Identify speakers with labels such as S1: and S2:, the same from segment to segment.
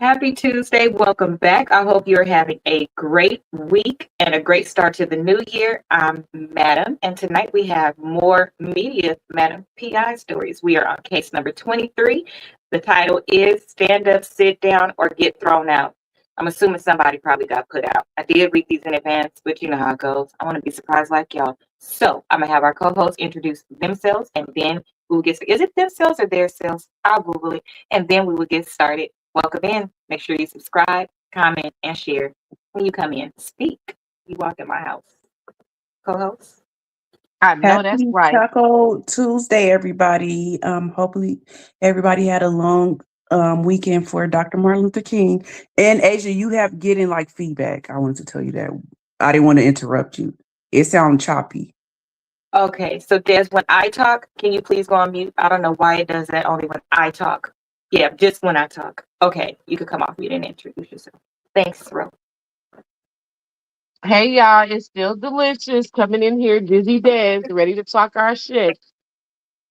S1: Happy Tuesday. Welcome back. I hope you're having a great week and a great start to the new year. I'm Madam, and tonight we have more media Madam P.I. stories. We are on case number 23. The title is Stand Up, Sit Down, or Get Thrown Out. I'm assuming somebody probably got put out. I did read these in advance, but you know how it goes. I want to be surprised like y'all. So I'm going to have our co-hosts introduce themselves, and then we'll is it themselves or their selves? I'll Google it, and then we will get started. Welcome in. Make sure you subscribe, comment, and share. When you come in, speak. You walk in my house. Co-host.
S2: I know that's
S3: Happy
S2: right.
S3: Taco Tuesday, everybody. Hopefully everybody had a long weekend for Dr. Martin Luther King. And Asia, you have getting like feedback. I wanted to tell you that. I didn't want to interrupt you. It sounds choppy.
S1: Okay, so Des, when I talk, can you please go on mute? I don't know why it does that only when I talk. Yeah, just when I talk. Okay, you could come off mute and introduce yourself. Thanks, Ro.
S2: Hey y'all, it's still delicious coming in here, Dizzy Dez, ready to talk our shit,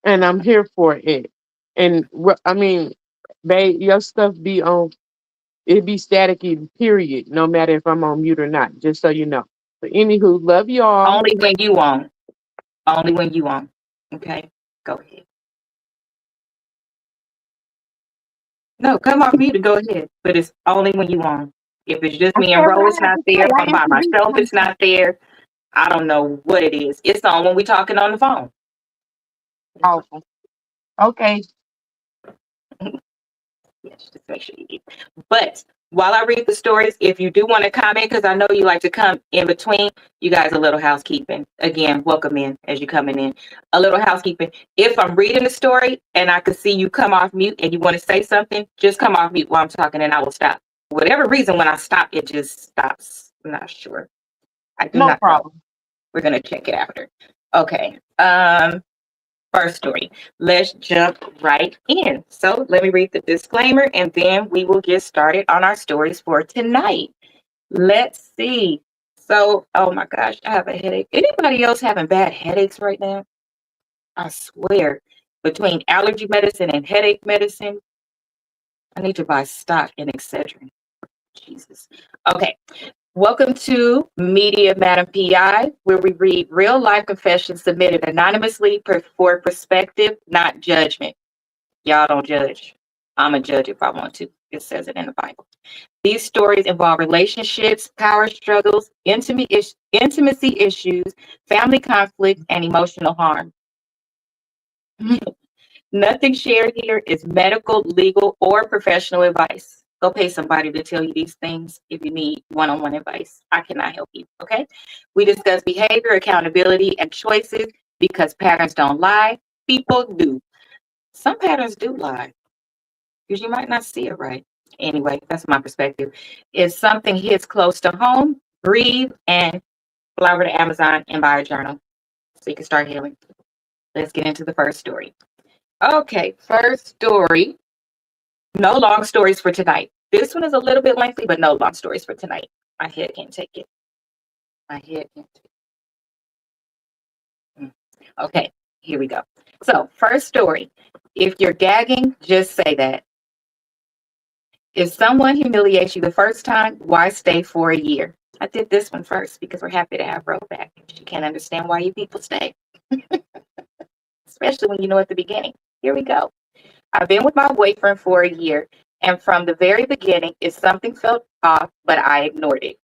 S2: and I'm here for it. And I mean, babe, your stuff be on, it be staticky, period. No matter if I'm on mute or not, just so you know. But anywho, love y'all.
S1: Only when you on. Only when you on. Okay, go ahead. No, come off mute and go ahead. But it's only when you on. If it's just
S2: I
S1: me
S2: said
S1: and
S2: what
S1: Ro,
S2: I
S1: it's
S2: had
S1: not
S2: to
S1: there.
S2: say.
S1: If
S2: I
S1: I'm by
S2: introduced
S1: myself, it's
S2: myself.
S1: not there. I don't know what it is. It's on when we talking on the phone.
S2: Awful. Okay.
S1: Yes, just make sure you get. But while I read the stories, if you do want to comment, because I know you like to come in between, you guys, a little housekeeping. Again, welcome in as you're coming in. A little housekeeping. If I'm reading the story and I can see you come off mute and you want to say something, just come off mute while I'm talking and I will stop. Whatever reason, when I stop, it just stops. I'm not sure. I do
S2: No
S1: not know.
S2: problem.
S1: We're gonna check it after. Okay. First story. Let's jump right in. So let me read the disclaimer and then we will get started on our stories for tonight. Let's see. So, oh my gosh, I have a headache. Anybody else having bad headaches right now? I swear, between allergy medicine and headache medicine, I need to buy stock in Excedrin. Jesus. Okay. Welcome to Media Madam P.I, where we read real life confessions submitted anonymously for perspective, not judgment. Y'all don't judge. I'm a judge if I want to. It says it in the Bible. These stories involve relationships, power struggles, intimacy issues, family conflict, and emotional harm. Nothing shared here is medical, legal, or professional advice. Go pay somebody to tell you these things if you need one-on-one advice. I cannot help you, okay? We discuss behavior, accountability, and choices because patterns don't lie. People do. Some patterns do lie because you might not see it right. Anyway, that's my perspective. If something hits close to home, breathe and fly over to Amazon and buy a journal so you can start healing. Let's get into the first story. Okay, first story. No long stories for tonight. This one is a little bit lengthy, but no long stories for tonight. My head can't take it. My head can't take it. Okay, here we go. So, first story. If you're gagging, just say that. If someone humiliates you the first time, why stay for a year? I did this one first because we're happy to have Ro back. She can't understand why you people stay, especially when you know at the beginning. Here we go. I've been with my boyfriend for a year, and from the very beginning, if something felt off, but I ignored it.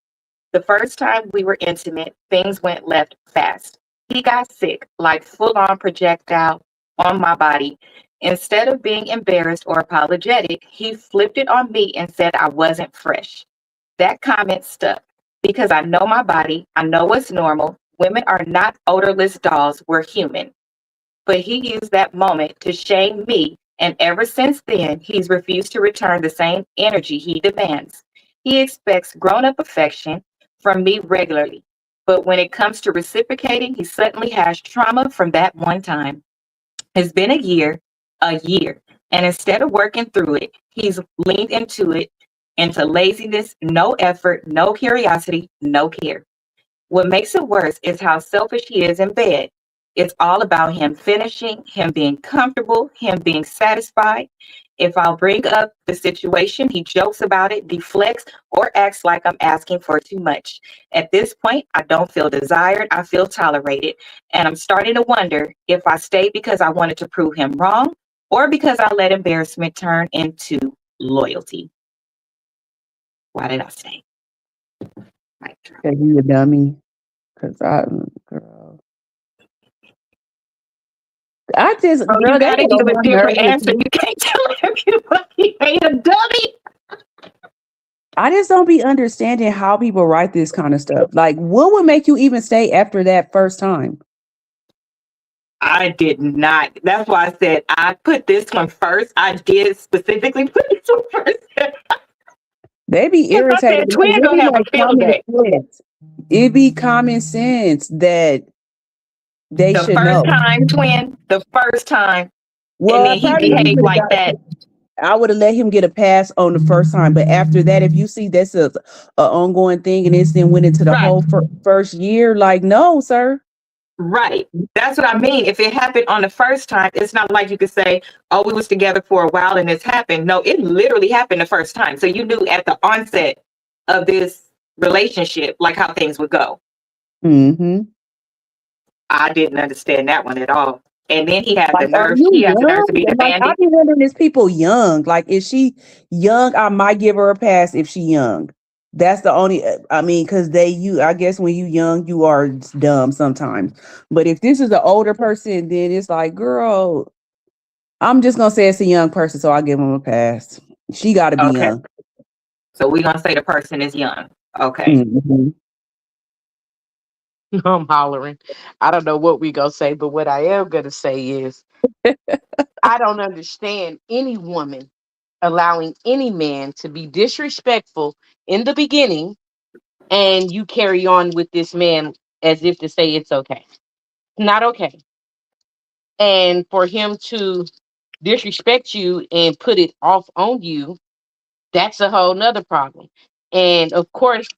S1: The first time we were intimate, things went left fast. He got sick, like full on projectile on my body. Instead of being embarrassed or apologetic, he flipped it on me and said I wasn't fresh. That comment stuck because I know my body, I know what's normal. Women are not odorless dolls, we're human. But he used that moment to shame me, and ever since then, he's refused to return the same energy he demands. He expects grown up affection from me regularly, but when it comes to reciprocating, he suddenly has trauma from that one time. It's been a year, and instead of working through it, he's leaned into laziness, no effort, no curiosity, no care. What makes it worse is how selfish he is in bed. It's all about him finishing, him being comfortable, him being satisfied. If I'll bring up the situation, he jokes about it, deflects, or acts like I'm asking for too much. At this point, I don't feel desired, I feel tolerated. And I'm starting to wonder if I stayed because I wanted to prove him wrong or because I let embarrassment turn into loyalty. Why did I stay? Mic drop.
S3: That you a dummy. Cause girl, I just,
S1: Oh, you
S3: girl, they
S1: gotta
S3: get on
S1: give a
S3: my
S1: different
S3: nerves.
S1: answer. You can't tell everybody he ain't a dummy.
S3: I just don't be understanding how people write this kind of stuff. Like, what would make you even stay after that first time?
S1: I did not. That's why I said I put this one first. I did specifically put this one first.
S3: They be
S1: Because I
S3: irritated
S1: said
S3: because
S1: twin
S3: it
S1: gonna
S3: be
S1: have a
S3: like
S1: field
S3: common
S1: day.
S3: sense. It be common sense that they
S1: The
S3: should
S1: first
S3: know.
S1: time, twin, the first time, and
S3: Well, I
S1: then he
S3: probably
S1: behaved
S3: would have
S1: like
S3: got
S1: that.
S3: I would have let him get a pass on the first time, but after that, if you see that's a ongoing thing and it's then went into the
S1: Right,
S3: whole first year, like no, sir.
S1: right. That's what I mean. If it happened on the first time, it's not like you could say, "Oh, we was together for a while and this happened." No, it literally happened the first time. So you knew at the onset of this relationship, like how things would go.
S3: Mm-hmm.
S1: I didn't understand that one at all. And then he had the
S3: Like, are
S1: nerve.
S3: you
S1: He has the nerve
S3: young?
S1: to be
S3: And like, I
S1: demanding.
S3: be wondering, is people young? Like, is she young? I might give her a pass if she young. That's the only. I mean, because I guess when you young, you are dumb sometimes. But if this is an older person, then it's like, girl, I'm just gonna say it's a young person, so I give them a pass. She got to be
S1: Okay,
S3: young.
S1: so we're gonna say the person is young. Okay.
S3: Hmm.
S2: I'm hollering. I don't know what we gonna say, but what I am gonna say is I don't understand any woman allowing any man to be disrespectful in the beginning and you carry on with this man as if to say it's okay. Not okay. And for him to disrespect you and put it off on you, that's a whole nother problem. And of course,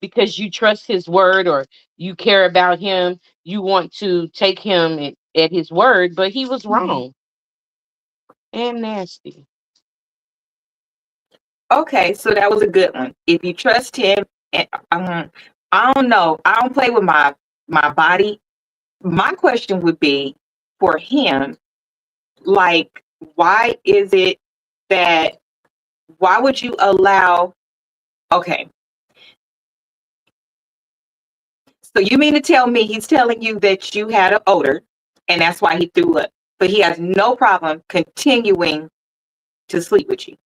S2: because you trust his word or you care about him, you want to take him at his word, but he was wrong and nasty.
S1: Okay, so that was a good one. If you trust him, and I don't know. I don't play with my body. My question would be for him, like, why is it that why would you allow? Okay, so you mean to tell me he's telling you that you had an odor, and that's why he threw up, but he has no problem continuing to sleep with you?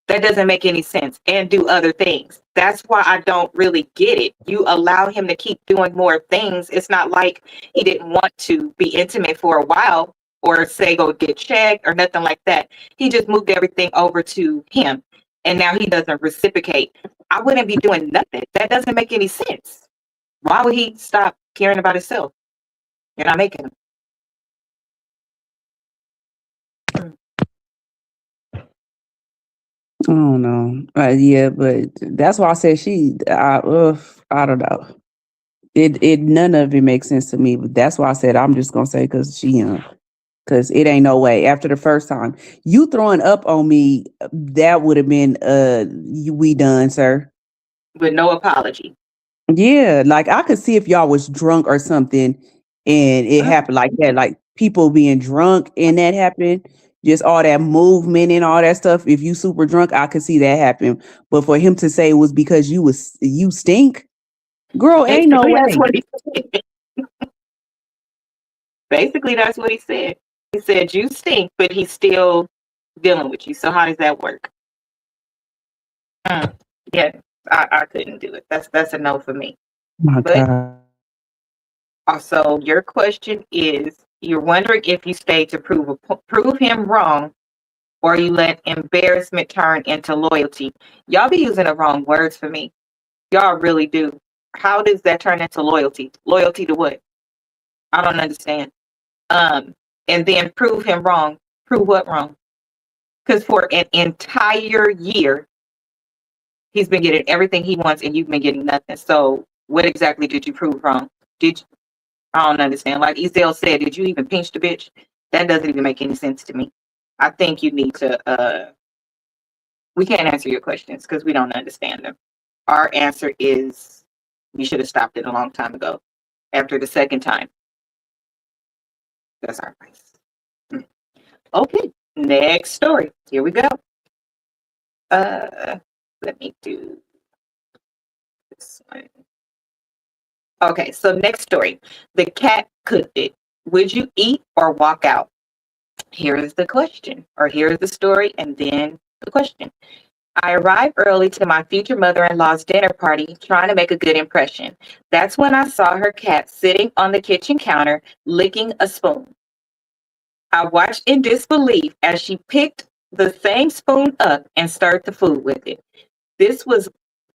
S1: That doesn't make any sense, and do other things. That's why I don't really get it. You allow him to keep doing more things. It's not like he didn't want to be intimate for a while or say go get checked or nothing like that. He just moved everything over to him and now he doesn't reciprocate. I wouldn't be doing nothing. That doesn't make any sense. Why would he stop caring about himself? You're not making him.
S3: I don't know. Yeah, but that's why I said I don't know. It none of it makes sense to me. But that's why I said I'm just gonna say because she young. Because it ain't no way. After the first time, you throwing up on me, that would have been we done, sir.
S1: With no apology.
S3: Yeah, like I could see if y'all was drunk or something and it happened like that, like people being drunk and that happened, just all that movement and all that stuff. If you super drunk, I could see that happen. But for him to say it was because you stink, girl, ain't no
S1: Basically, that's
S3: way.
S1: what he said. Basically, that's what he said. He said, you stink, but he's still dealing with you. So how does that work? Yeah, I couldn't do it. That's a no for me.
S3: My
S1: But
S3: God.
S1: also, your question is, you're wondering if you stayed to prove him wrong, or you let embarrassment turn into loyalty. Y'all be using the wrong words for me. Y'all really do. How does that turn into loyalty? Loyalty to what? I don't understand. Um, and then prove him wrong. Prove what wrong? Because for an entire year, he's been getting everything he wants, and you've been getting nothing. So, what exactly did you prove wrong? Did you, I don't understand. Like Ezel said, did you even pinch the bitch? That doesn't even make any sense to me. I think you need to. We can't answer your questions because we don't understand them. Our answer is you should have stopped it a long time ago. After the second time, that's our advice. Mm. Okay, next story. Here we go. Let me do this one. Okay, so next story. The cat cooked it. Would you eat or walk out? Here is the question, or here is the story, and then the question. I arrived early to my future mother in law's dinner party, trying to make a good impression. That's when I saw her cat sitting on the kitchen counter, licking a spoon. I watched in disbelief as she picked the same spoon up and stirred the food with it. This was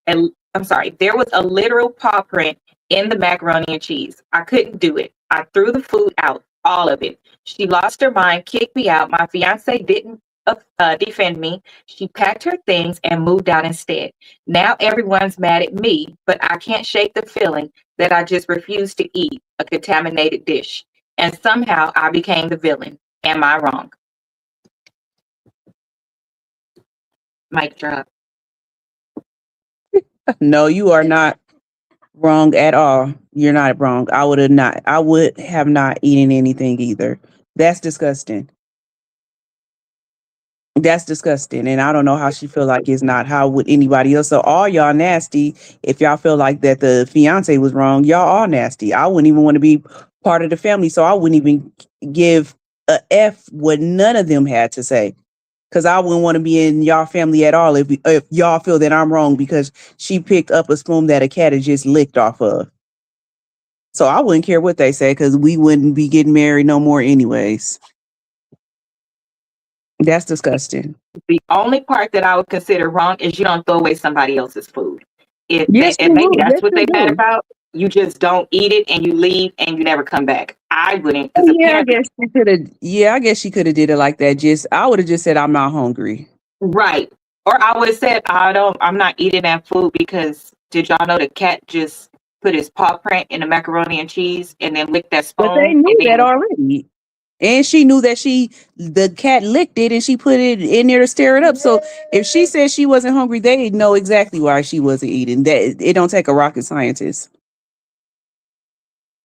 S1: I'm sorry, there was a literal paw print in the macaroni and cheese. I couldn't do it. I threw the food out, all of it. She lost her mind, kicked me out. My fiance didn't defend me. She packed her things and moved out instead. Now everyone's mad at me, but I can't shake the feeling that I just refused to eat a contaminated dish. And somehow I became the villain. Am I wrong? Mic drop.
S3: No, you are not wrong at all. You're not wrong. I would have not eaten anything either. That's disgusting. That's disgusting. And I don't know how she feel like it's not. How would anybody else? So all y'all nasty. If y'all feel like that the fiance was wrong, y'all all nasty. I wouldn't even want to be part of the family. So I wouldn't even give a F what none of them had to say. Cause I wouldn't want to be in y'all family at all if y'all feel that I'm wrong because she picked up a spoon that a cat had just licked off of. So I wouldn't care what they say because we wouldn't be getting married no more anyways. That's disgusting.
S1: The only part that I would consider wrong is you don't throw away somebody else's food. If they,
S3: Yes,
S1: and
S3: you
S1: maybe
S3: do.
S1: that's
S3: Yes,
S1: what
S3: you
S1: they mad
S3: do.
S1: about. You just don't eat it and you leave and you never come back. I wouldn't
S3: Oh,
S1: because
S3: yeah, I
S1: apparently,
S3: guess she could have. Yeah, I guess she could have did it like that. Just I would have just said I'm not hungry.
S1: right. Or I would have said, I'm not eating that food because did y'all know the cat just put his paw print in the macaroni and cheese and then licked that
S3: But they
S1: spoon and
S3: knew that
S1: then,
S3: already. And she knew that the cat licked it and she put it in there to stir it up. So if she said she wasn't hungry, they know exactly why she wasn't eating. That it don't take a rocket scientist.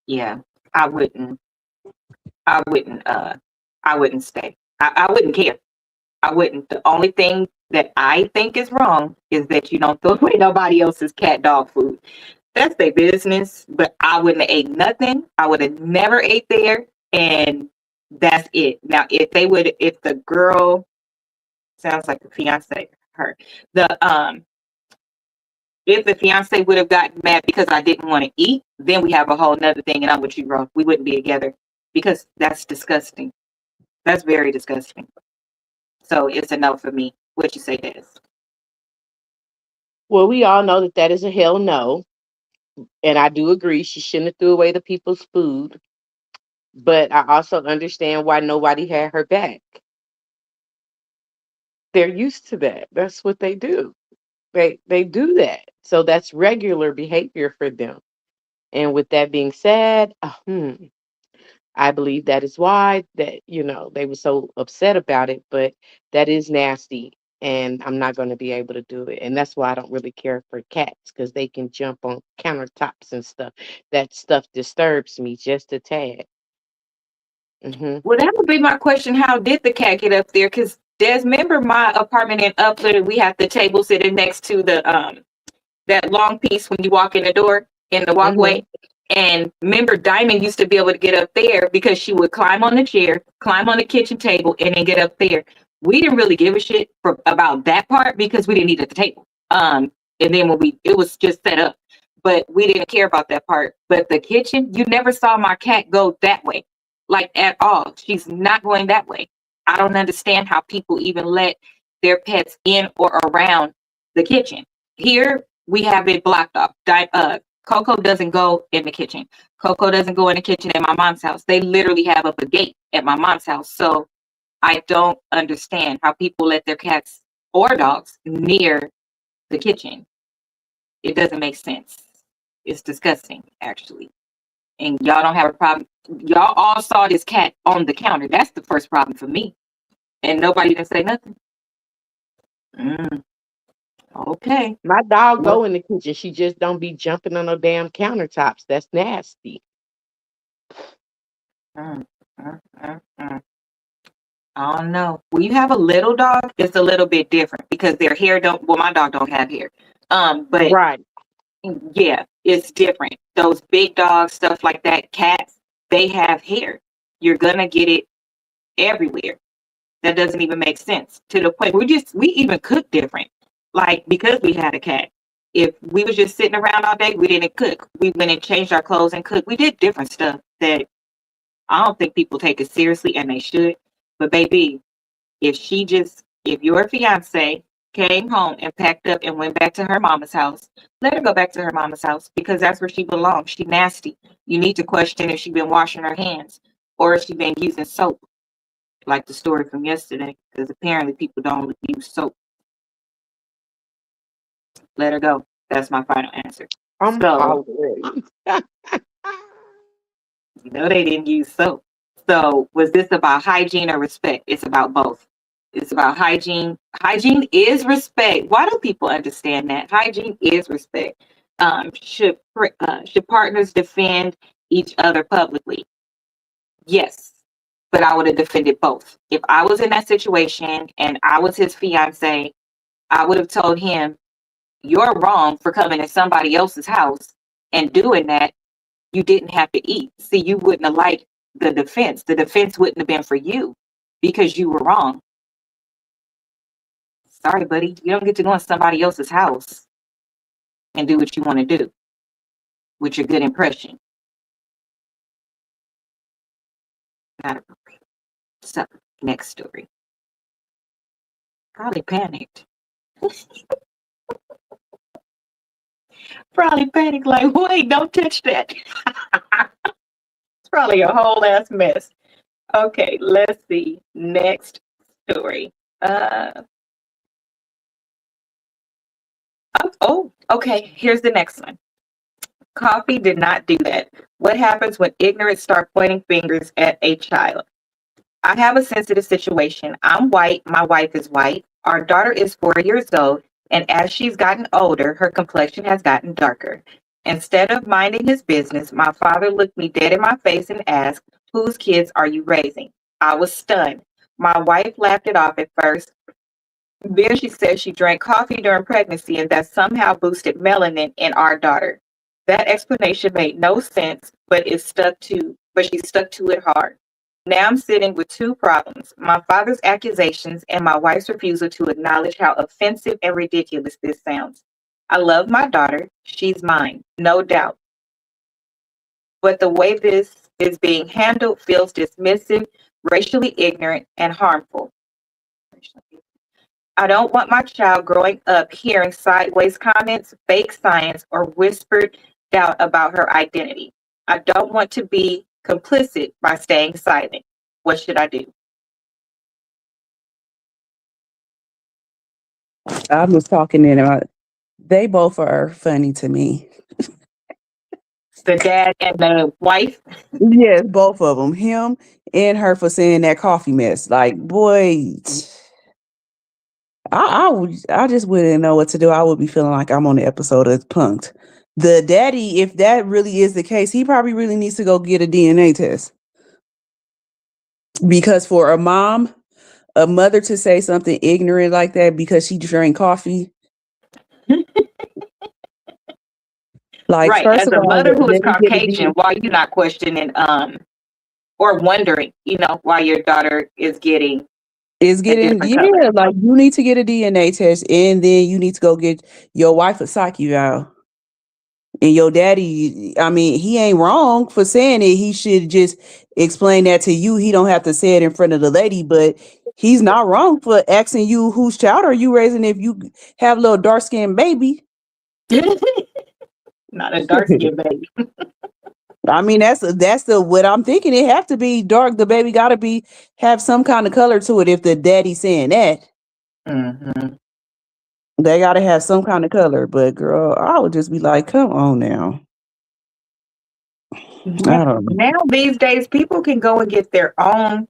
S1: yeah, I wouldn't, I wouldn't, I wouldn't stay. I wouldn't care. I wouldn't. The only thing that I think is wrong is that you don't throw away nobody else's cat dog food. That's their business, but I wouldn't have ate nothing. I would have never ate there, and that's it. Now, if the girl sounds like the fiance, her, the if the fiance would have gotten mad because I didn't want to eat, then we have a whole nother thing, and I'm with you, bro. We wouldn't be together because that's disgusting. That's very disgusting. So it's a no for me. What you say, Des?
S2: Well, we all know that that is a hell no. And I do agree she shouldn't have threw away the people's food. But I also understand why nobody had her back. They're used to that. That's what they do. They do that. So that's regular behavior for them. And with that being said, I believe that is why that they were so upset about it. But that is nasty, and I'm not going to be able to do it. And that's why I don't really care for cats because they can jump on countertops and stuff. That stuff disturbs me just a tad. Hmm.
S1: Well, that would be my question. How did the cat get up there? Because Des, remember my apartment in Upland, we have the table sitting next to the that long piece when you walk in the door in the
S2: Hmm.
S1: walkway. And remember, Diamond used to be able to get up there because she would climb on the chair, climb on the kitchen table, and then get up there. We didn't really give a shit about that part because we didn't eat at the table. And then it was just set up, but we didn't care about that part. But the kitchen, you never saw my cat go that way, like at all. She's not going that way. I don't understand how people even let their pets in or around the kitchen. Here, we have it blocked off. Coco doesn't go in the kitchen. Coco doesn't go in the kitchen at my mom's house. They literally have up a gate at my mom's house. So I don't understand how people let their cats or dogs near the kitchen. It doesn't make sense. It's disgusting, actually. And y'all don't have a problem. Y'all all saw this cat on the counter. That's the first problem for me. And nobody didn't say nothing. Mm, okay.
S2: My dog
S1: What?
S2: go in the kitchen. She just don't be jumping on no damn countertops. That's nasty.
S1: Mm, mm. I don't know. When you have a little dog, it's a little bit different because their hair don't. Well, my dog don't have hair. But
S2: Right.
S1: yeah, it's different. Those big dogs, stuff like that, cats, they have hair. You're gonna get it everywhere. That doesn't even make sense to the point we even cook different. Like because we had a cat. If we was just sitting around all day, we didn't cook. We went and changed our clothes and cooked. We did different stuff that I don't think people take it seriously and they should. But baby, if your fiance came home and packed up and went back to her mama's house, let her go back to her mama's house because that's where she belongs. She nasty. You need to question if she been washing her hands or if she been using soap, like the story from yesterday, because apparently people don't use soap. Let her go. That's my final answer.
S2: I'm
S1: So,
S2: hollering.
S1: they didn't use soap. So, was this about hygiene or respect? It's about both. It's about hygiene. Hygiene is respect. Why don't people understand that? Hygiene is respect. Should partners defend each other publicly? Yes, but I would have defended both. If I was in that situation and I was his fiance, I would have told him, "You're wrong for coming to somebody else's house and doing that. You didn't have to eat." See, you wouldn't have liked the defense. The defense wouldn't have been for you because you were wrong. Sorry, buddy. You don't get to go in somebody else's house and do what you want to do with your good impression. Not appropriate. So, next story. Probably panicked. Probably panicked like, wait, don't touch that. It's probably a whole ass mess. Okay, let's see. Next story. Uh okay. Here's the next one. Coffee did not do that. What happens when ignorance start pointing fingers at a child? I have a sensitive situation. I'm white. My wife is white. Our daughter is 4 years old. And as she's gotten older, her complexion has gotten darker. Instead of minding his business, my father looked me dead in my face and asked, "Whose kids are you raising?" I was stunned. My wife laughed it off at first. Then she said she drank coffee during pregnancy and that somehow boosted melanin in our daughter. That explanation made no sense, but she stuck to it hard. Now I'm sitting with two problems: my father's accusations and my wife's refusal to acknowledge how offensive and ridiculous this sounds. I love my daughter. She's mine, no doubt. But the way this is being handled feels dismissive, racially ignorant, and harmful. I don't want my child growing up hearing sideways comments, fake science, or whispered doubt about her identity. I don't want to be complicit by staying silent. What should I do?
S3: I was talking in about they both are funny to me.
S1: The dad and the wife?
S3: Yes, both of them. Him and her for saying that coffee mess. Like, boy, I just wouldn't know what to do. I would be feeling like I'm on the episode of Punked. The daddy, if that really is the case, he probably really needs to go get a DNA test. Because for a mother to say something ignorant like that because she drank coffee, like
S1: Right.
S3: first
S1: As
S3: of
S1: a
S3: all,
S1: mother who is
S3: let me get a
S1: Caucasian, why are you not questioning or wondering, why your daughter is getting
S3: is
S1: a
S3: getting
S1: different color?
S3: like you need to get a DNA test and then you need to go get your wife a psych eval. And your daddy, I mean, he ain't wrong for saying it. He should just explain that to you. He don't have to say it in front of the lady, but he's not wrong for asking you whose child are you raising if you have a little dark skinned baby.
S1: Not a dark skinned baby.
S3: I mean, that's the what I'm thinking. It have to be dark. The baby got to be have some kind of color to it. If the daddy's saying that,
S1: Hmm.
S3: they got to have some kind of color. But girl, I would just be like, come on now. I
S1: Now,
S3: don't know.
S1: now these days, people can go and get their own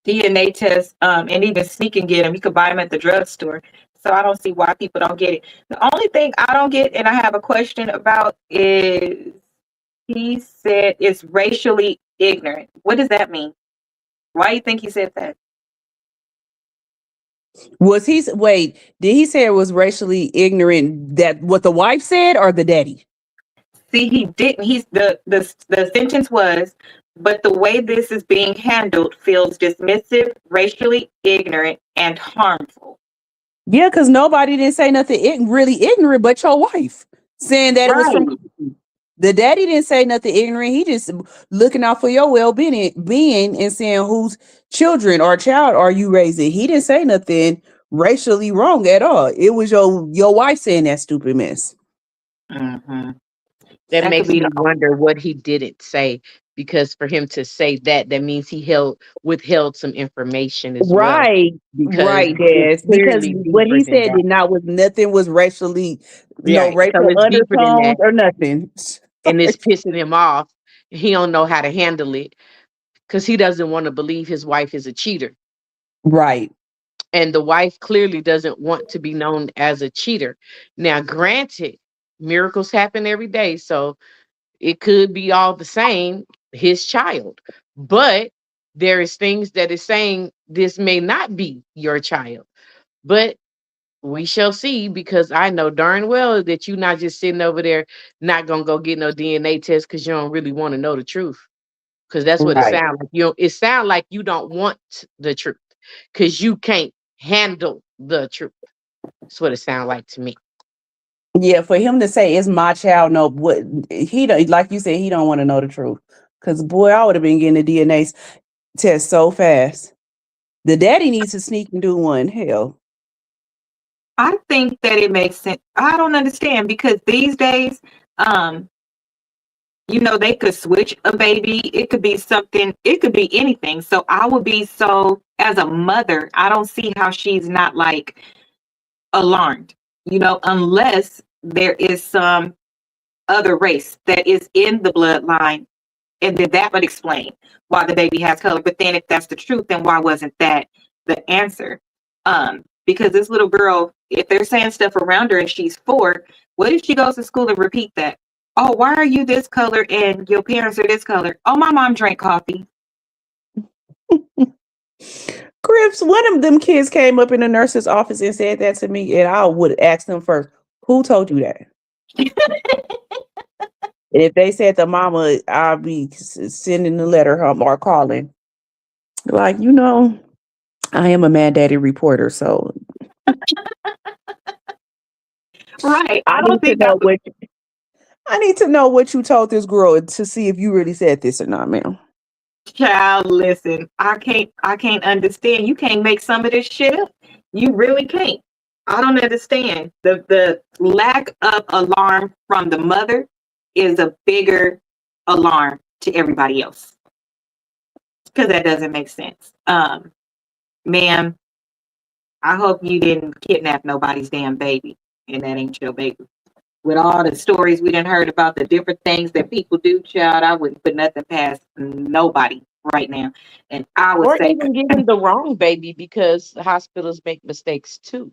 S1: DNA tests, and even sneak and get them. You could buy them at the drugstore. So I don't see why people don't get it. The only thing I don't get, and I have a question about, is he said it's racially ignorant. What does that mean? Why do you think he said that?
S3: Was he wait? Did he say it was racially ignorant that what the wife said or the daddy?
S1: See, he didn't. He's the sentence was, but the way this is being handled feels dismissive, racially ignorant, and harmful.
S3: Yeah, because nobody didn't say nothing really ignorant but your wife saying that it was from
S1: Right.
S3: the daddy didn't say nothing ignorant. He just looking out for your being and saying whose children or child are you raising. He didn't say nothing racially wrong at all. It was your wife saying that stupid mess.
S1: Hmm.
S2: That
S1: That could
S2: makes
S1: be
S2: me
S1: the
S2: wonder what he didn't say, because for him to say that, that means he withheld some information as well,
S3: Right,
S2: because
S3: right,
S2: it's
S3: Des. Because
S2: clearly
S3: what
S2: deeper
S3: he
S2: than
S3: said
S2: that.
S3: did not was nothing was racially, no
S2: Yeah, so
S3: racial
S2: it's deeper than
S3: undertones
S2: that,
S3: or nothing.
S2: and it's pissing him off. He don't know how to handle it because he doesn't want to believe his wife is a cheater,
S3: Right,
S2: and the wife clearly doesn't want to be known as a cheater. Now, granted, miracles happen every day, so it could be all the same, his child. But there is things that is saying this may not be your child. But we shall see, because I know darn well that you're not just sitting over there not gonna go get no DNA test because you don't really want to know the truth. Because that's what it
S3: right.
S2: sounds like. It sounds like you don't want the truth because you can't handle the truth. That's what it sounds like to me.
S3: Yeah, for him to say it's my child, no, what he don't like you said, he don't want to know the truth. Cause boy, I would have been getting the DNA test so fast. The daddy needs to sneak and do one. Hell,
S1: I think that it makes sense. I don't understand because these days, um, they could switch a baby. It could be something, it could be anything. So I would be so, as a mother, I don't see how she's not like alarmed, unless there is some other race that is in the bloodline. And then that would explain why the baby has color. But then if that's the truth, then why wasn't that the answer? Because this little girl, if they're saying stuff around her and she's 4, what if she goes to school and repeat that? Oh, why are you this color and your parents are this color? Oh, my mom drank coffee.
S3: Crips, one of them kids came up in the nurse's office and said that to me, and I would ask them first, who told you that? And if they said the mama, I'll be sending the letter home or calling. Like, I am a mad daddy reporter, so
S1: Right.
S3: I
S1: I don't
S3: need to
S1: think I
S3: know what I need to know what you told this girl to see if you really said this or not, ma'am.
S1: Child, listen, I can't understand. You can't make some of this shit up. You really can't. I don't understand. The lack of alarm from the mother is a bigger alarm to everybody else. Because that doesn't make sense. Ma'am, I hope you didn't kidnap nobody's damn baby. And that ain't your baby. With all the stories we done heard about the different things that people do, child, I wouldn't put nothing past nobody right now. And I would
S2: Or
S1: say,
S2: even giving the wrong baby, because hospitals make mistakes too.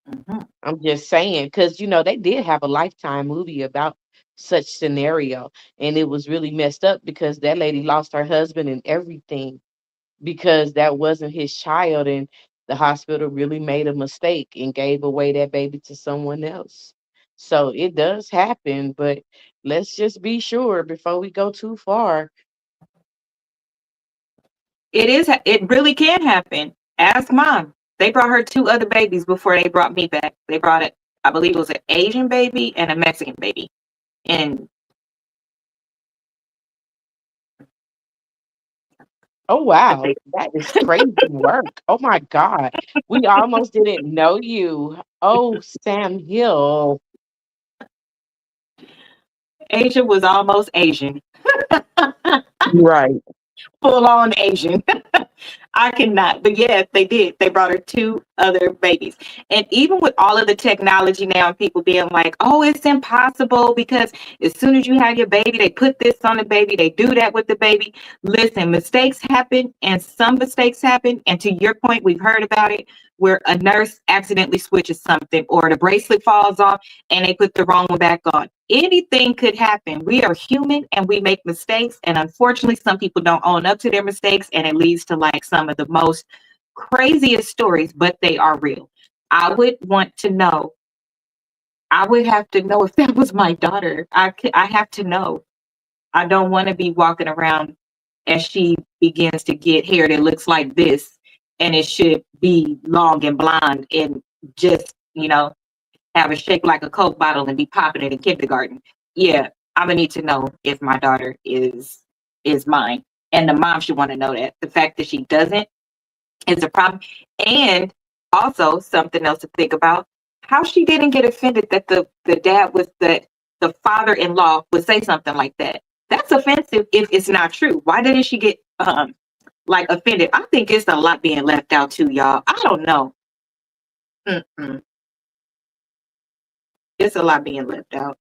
S1: mhm,
S2: I'm just saying, because they did have a Lifetime movie about such scenario, and it was really messed up because that lady lost her husband and everything because that wasn't his child, and the hospital really made a mistake and gave away that baby to someone else. So it does happen, but let's just be sure before we go too far.
S1: it really can happen. Ask mom. They brought her 2 other babies before they brought me back. They brought it, I believe it was an Asian baby and a Mexican baby. And
S2: Oh
S1: I
S2: wow,
S1: think
S2: that is crazy work. Oh my God. We almost didn't know you. Oh, Sam Hill.
S1: Asia was almost Asian.
S3: Right.
S1: Full on Asian. I cannot. But yes, they did. They brought her two other babies. And even with all of the technology now and people being like, oh, it's impossible because as soon as you have your baby, they put this on the baby, they do that with the baby. Listen, mistakes happen and some mistakes happen. And to your point, we've heard about it where a nurse accidentally switches something or the bracelet falls off and they put the wrong one back on. Anything could happen. We are human and we make mistakes. And unfortunately, some people don't own up to their mistakes. And it leads to like some of the most craziest stories, but they are real. I would want to know. I would have to know if that was my daughter. I have to know. I don't want to be walking around as she begins to get hair that looks like this and it should be long and blonde and just, have a shape like a Coke bottle and be popping it in kindergarten. Yeah, I'm gonna need to know if my daughter is mine. And the mom should want to know that. The fact that she doesn't is a problem. And also something else to think about, how she didn't get offended that the dad was the father-in-law would say something like that. That's offensive if it's not true. Why didn't she get like offended? I think it's a lot being left out too, y'all. I don't know. Mm-mm. It's a lot being left out.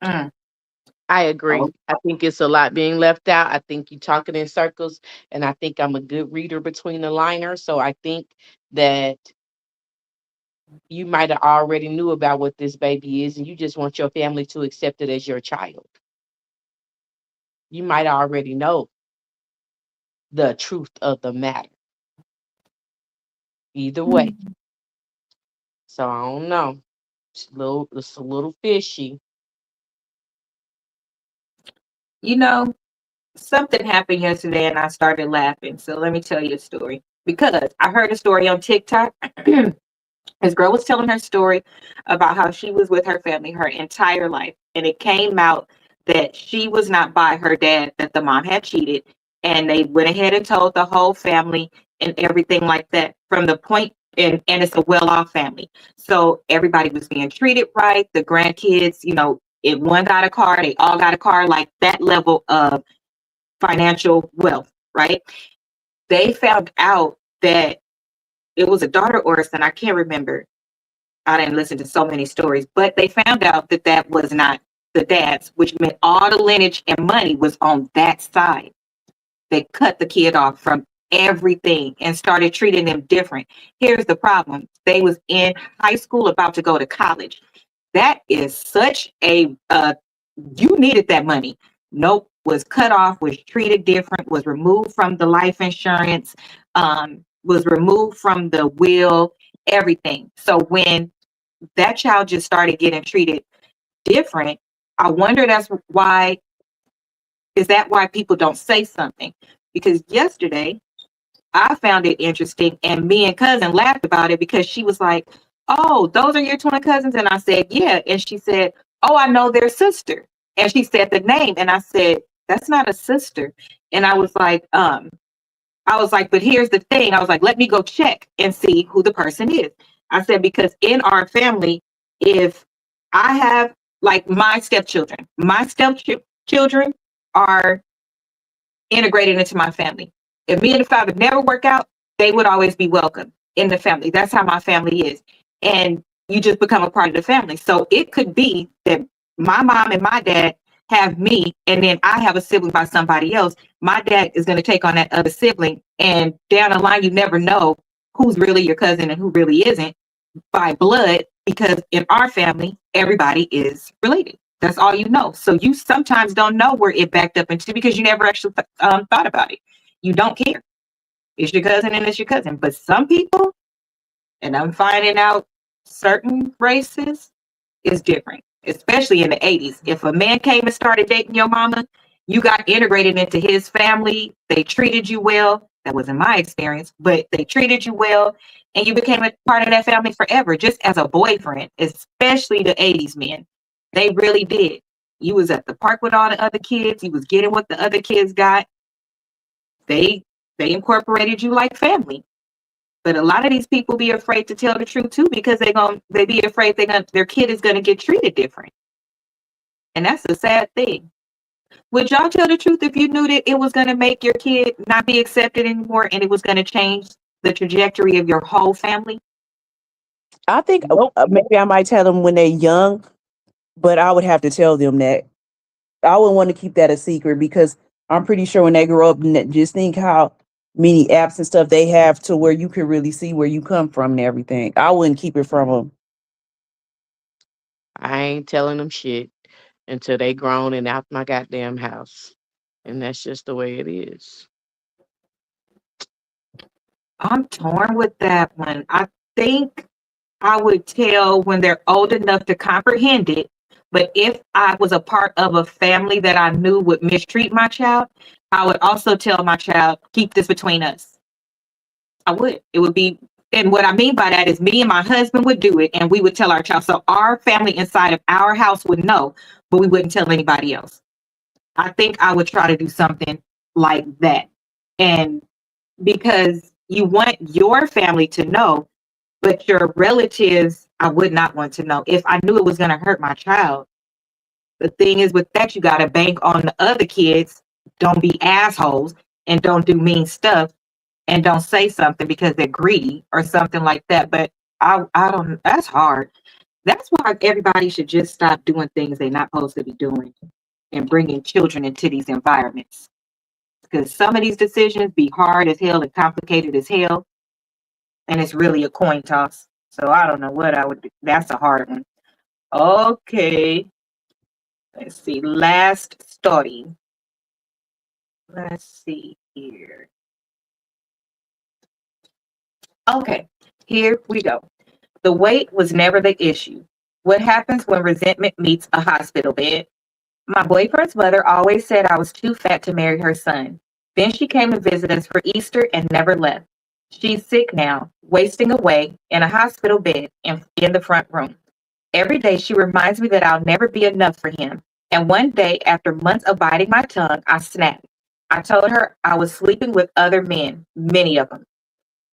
S1: Mm.
S2: I agree.
S1: Oh,
S2: I think it's a lot being left out. I think you're talking in circles, and I think I'm a good reader between the liners. So I think that you might have already knew about what this baby is, and you just want your family to accept it as your child. You might already know the truth of the matter. Either way. So I don't know. It's a little fishy.
S1: you know, something happened yesterday and I started laughing. So let me tell you a story. Because I heard a story on TikTok. This girl was telling her story about how she was with her family her entire life. And it came out that she was not by her dad, that the mom had cheated. And they went ahead and told the whole family and everything like that from the point, and it's a well off family. So everybody was being treated right. The grandkids, if one got a car, they all got a car, like that level of financial wealth, right? They found out that it was a daughter or a son. I can't remember. I didn't listen to so many stories, but they found out that that was not the dad's, which meant all the lineage and money was on that side. They cut the kid off from everything and started treating them different. Here's the problem. They was in high school about to go to college. That is such a you needed that money. Nope, was cut off, was treated different, was removed from the life insurance, was removed from the will, everything. So when that child just started getting treated different, I wonder is that why people don't say something? Because yesterday I found it interesting and me and cousin laughed about it because she was like, oh, those are your twin cousins? And I said, yeah. And she said, oh, I know their sister. And she said the name. And I said, that's not a sister. And I was like, but here's the thing. I was like, let me go check and see who the person is. I said, because in our family, if I have like my stepchildren are integrated into my family. If me and the father never work out, they would always be welcome in the family. That's how my family is. And you just become a part of the family. So it could be that my mom and my dad have me, and then I have a sibling by somebody else. My dad is going to take on that other sibling. And down the line, you never know who's really your cousin and who really isn't by blood, because in our family, everybody is related. That's all you know. So you sometimes don't know where it backed up into because you never actually thought about it. You don't care. It's your cousin and it's your cousin. But some people, and I'm finding out certain races is different, especially in the 80s. If a man came and started dating your mama, you got integrated into his family. They treated you well. That wasn't my experience, but they treated you well and you became a part of that family forever, just as a boyfriend, especially the 80s men. They really did. You was at the park with all the other kids. You was getting what the other kids got. They they incorporated you like family. But a lot of these people be afraid to tell the truth too because they be afraid their kid is gonna get treated different. And that's a sad thing. Would y'all tell the truth if you knew that it was going to make your kid not be accepted anymore and it was going to change the trajectory of your whole family?
S3: I think
S2: Nope.
S3: maybe I might tell them when they're young, but I would have to tell them that I would want to keep that a secret because I'm pretty sure when they grow up, just think how many apps and stuff they have to where you can really see where you come from and everything. I wouldn't keep it from them.
S2: I ain't telling them shit until they grown and out my goddamn house. And that's just the way it is.
S1: I'm torn with that one. I think I would tell when they're old enough to comprehend it. But if I was a part of a family that I knew would mistreat my child, I would also tell my child, keep this between us. I would. It would be, and what I mean by that is me and my husband would do it and we would tell our child. So our family inside of our house would know, but we wouldn't tell anybody else. I think I would try to do something like that. And because you want your family to know, but your relatives, I would not want to know. If I knew it was going to hurt my child, the thing is with that, you got to bank on the other kids. Don't be assholes and don't do mean stuff and don't say something because they're greedy or something like that. But I don't, that's hard. That's why everybody should just stop doing things they're not supposed to be doing and bringing children into these environments. Because some of these decisions be hard as hell and complicated as hell. And it's really a coin toss. So I don't know what I would do. That's a hard one. Okay. Let's see. Last story. Let's see here. Okay. Here we go. The weight was never the issue. What happens when resentment meets a hospital bed? My boyfriend's mother always said I was too fat to marry her son. Then she came to visit us for Easter and never left. She's sick now, wasting away in a hospital bed in the front room. Every day she reminds me that I'll never be enough for him. And one day, after months of biting my tongue, I snapped. I told her I was sleeping with other men, many of them.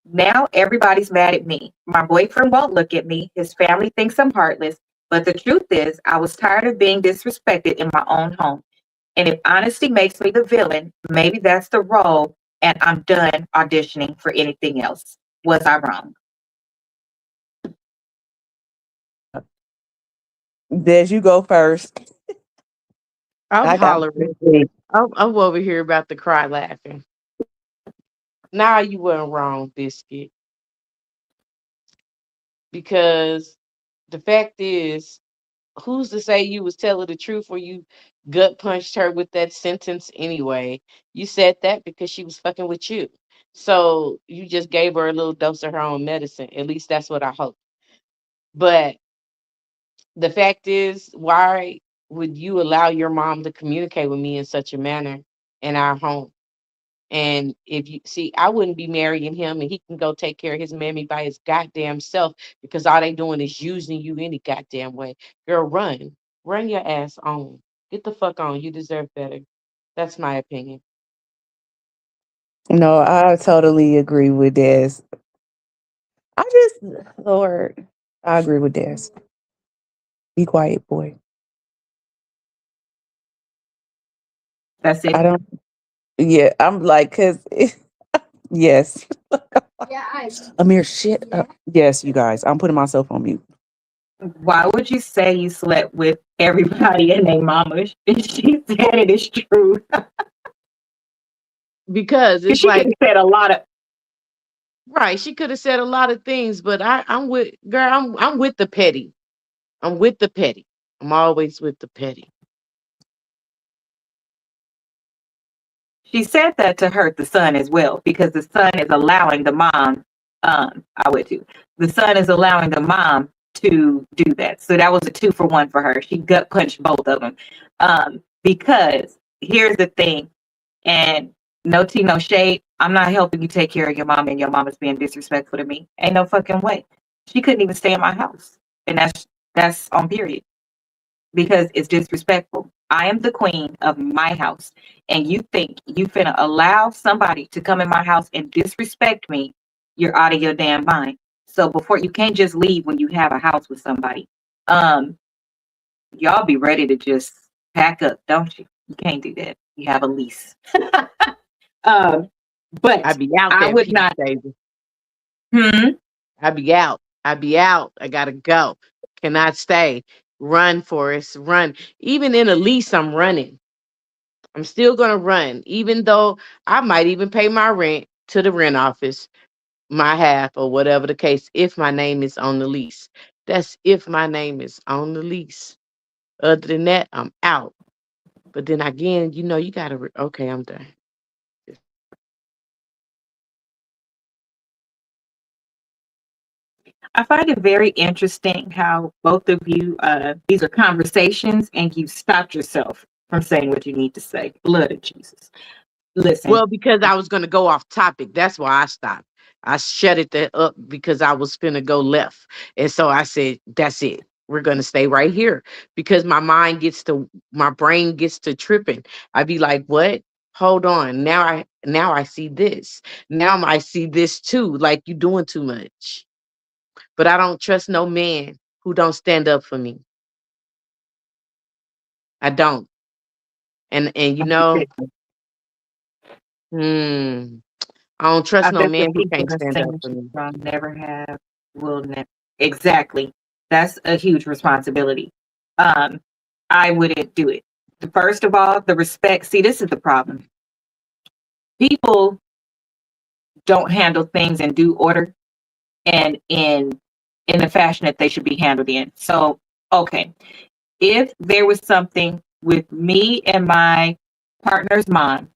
S1: Now everybody's mad at me. My boyfriend won't look at me. His family thinks I'm heartless. But the truth is, I was tired of being disrespected in my own home. And if honesty makes me the villain, maybe that's the role, and I'm done auditioning for anything else. Was I wrong?
S3: Des, you go first.
S2: I'm
S3: I got
S2: hollering. I'm over here about to cry laughing. Nah, you weren't wrong, Biscuit. Because the fact is, who's to say you was telling the truth or you gut punched her with that sentence anyway? You said that because she was fucking with you. So you just gave her a little dose of her own medicine. At least that's what I hope. But the fact is, why would you allow your mom to communicate with me in such a manner in our home? And if you see, I wouldn't be marrying him and he can go take care of his mammy by his goddamn self because all they doing is using you any goddamn way. Girl, run. Run your ass on. Get the fuck on. You deserve better. That's my opinion.
S3: No, I totally agree with Des. I just, Lord, I agree with Des. Be quiet, boy.
S1: That's
S3: I
S1: it.
S3: don't. Yeah, I'm like, cause yes, Amir, shit up. Yes, you guys, I'm putting myself on mute.
S1: Why would you say you slept with everybody and their mama? She said it is true.
S2: Because
S1: Because
S2: it's
S1: she could
S2: like,
S1: have said a lot of,
S2: right, she could have said a lot of things, but I'm with girl, I'm with the petty. I'm with the petty. I'm always with the petty.
S1: she said that to hurt the son as well, because the son is allowing the mom, I would too. The son is allowing the mom to do that. So that was a 2-for-1 for her. She gut punched both of them. Because here's the thing, and no tea, no shade. I'm not helping you take care of your mom and your mom is being disrespectful to me. Ain't no fucking way. She couldn't even stay in my house. And that's on period. Because it's disrespectful. I am the queen of my house. And you think you finna allow somebody to come in my house and disrespect me, you're out of your damn mind. So before you can't just leave when you have a house with somebody. Um, y'all be ready to just pack up, don't you? You can't do that. You have a lease. um,
S2: I
S1: but
S2: be out
S1: I
S2: that
S1: would
S2: piece,
S1: not.
S2: baby.
S1: Hmm.
S2: I be out. I be out. I gotta go. Cannot stay. Run, Forrest. Run. Even in a lease, I'm running. I'm still gonna run, even though I might even pay my rent to the rent office, my half or whatever the case, if my name is on the lease. That's if my name is on the lease. Other than that, I'm out. But then again, you gotta. Okay, I'm done.
S1: I find it very interesting how both of you, these are conversations and you stopped yourself from saying what you need to say. Blood of Jesus. Listen,
S2: Well, because I was gonna go off topic. That's why I stopped. I shut it up because I was finna go left. And so I said, that's it. We're gonna stay right here. Because my brain gets to tripping. I'd be like, what? Hold on. Now I see this. Now I see this too. Like you doing too much. But I don't trust no man who don't stand up for me. I don't. And hmm, I don't
S1: I
S2: trust no
S1: bet the
S2: man who
S1: people
S2: can't
S1: are
S2: stand up
S1: saying
S2: for me.
S1: from never have, will never. Exactly. That's a huge responsibility. Um, I wouldn't do it. First of all, the respect. See, this is the problem. People don't handle things in due order and in the fashion that they should be handled in. So, okay, if there was something with me and my partner's mom,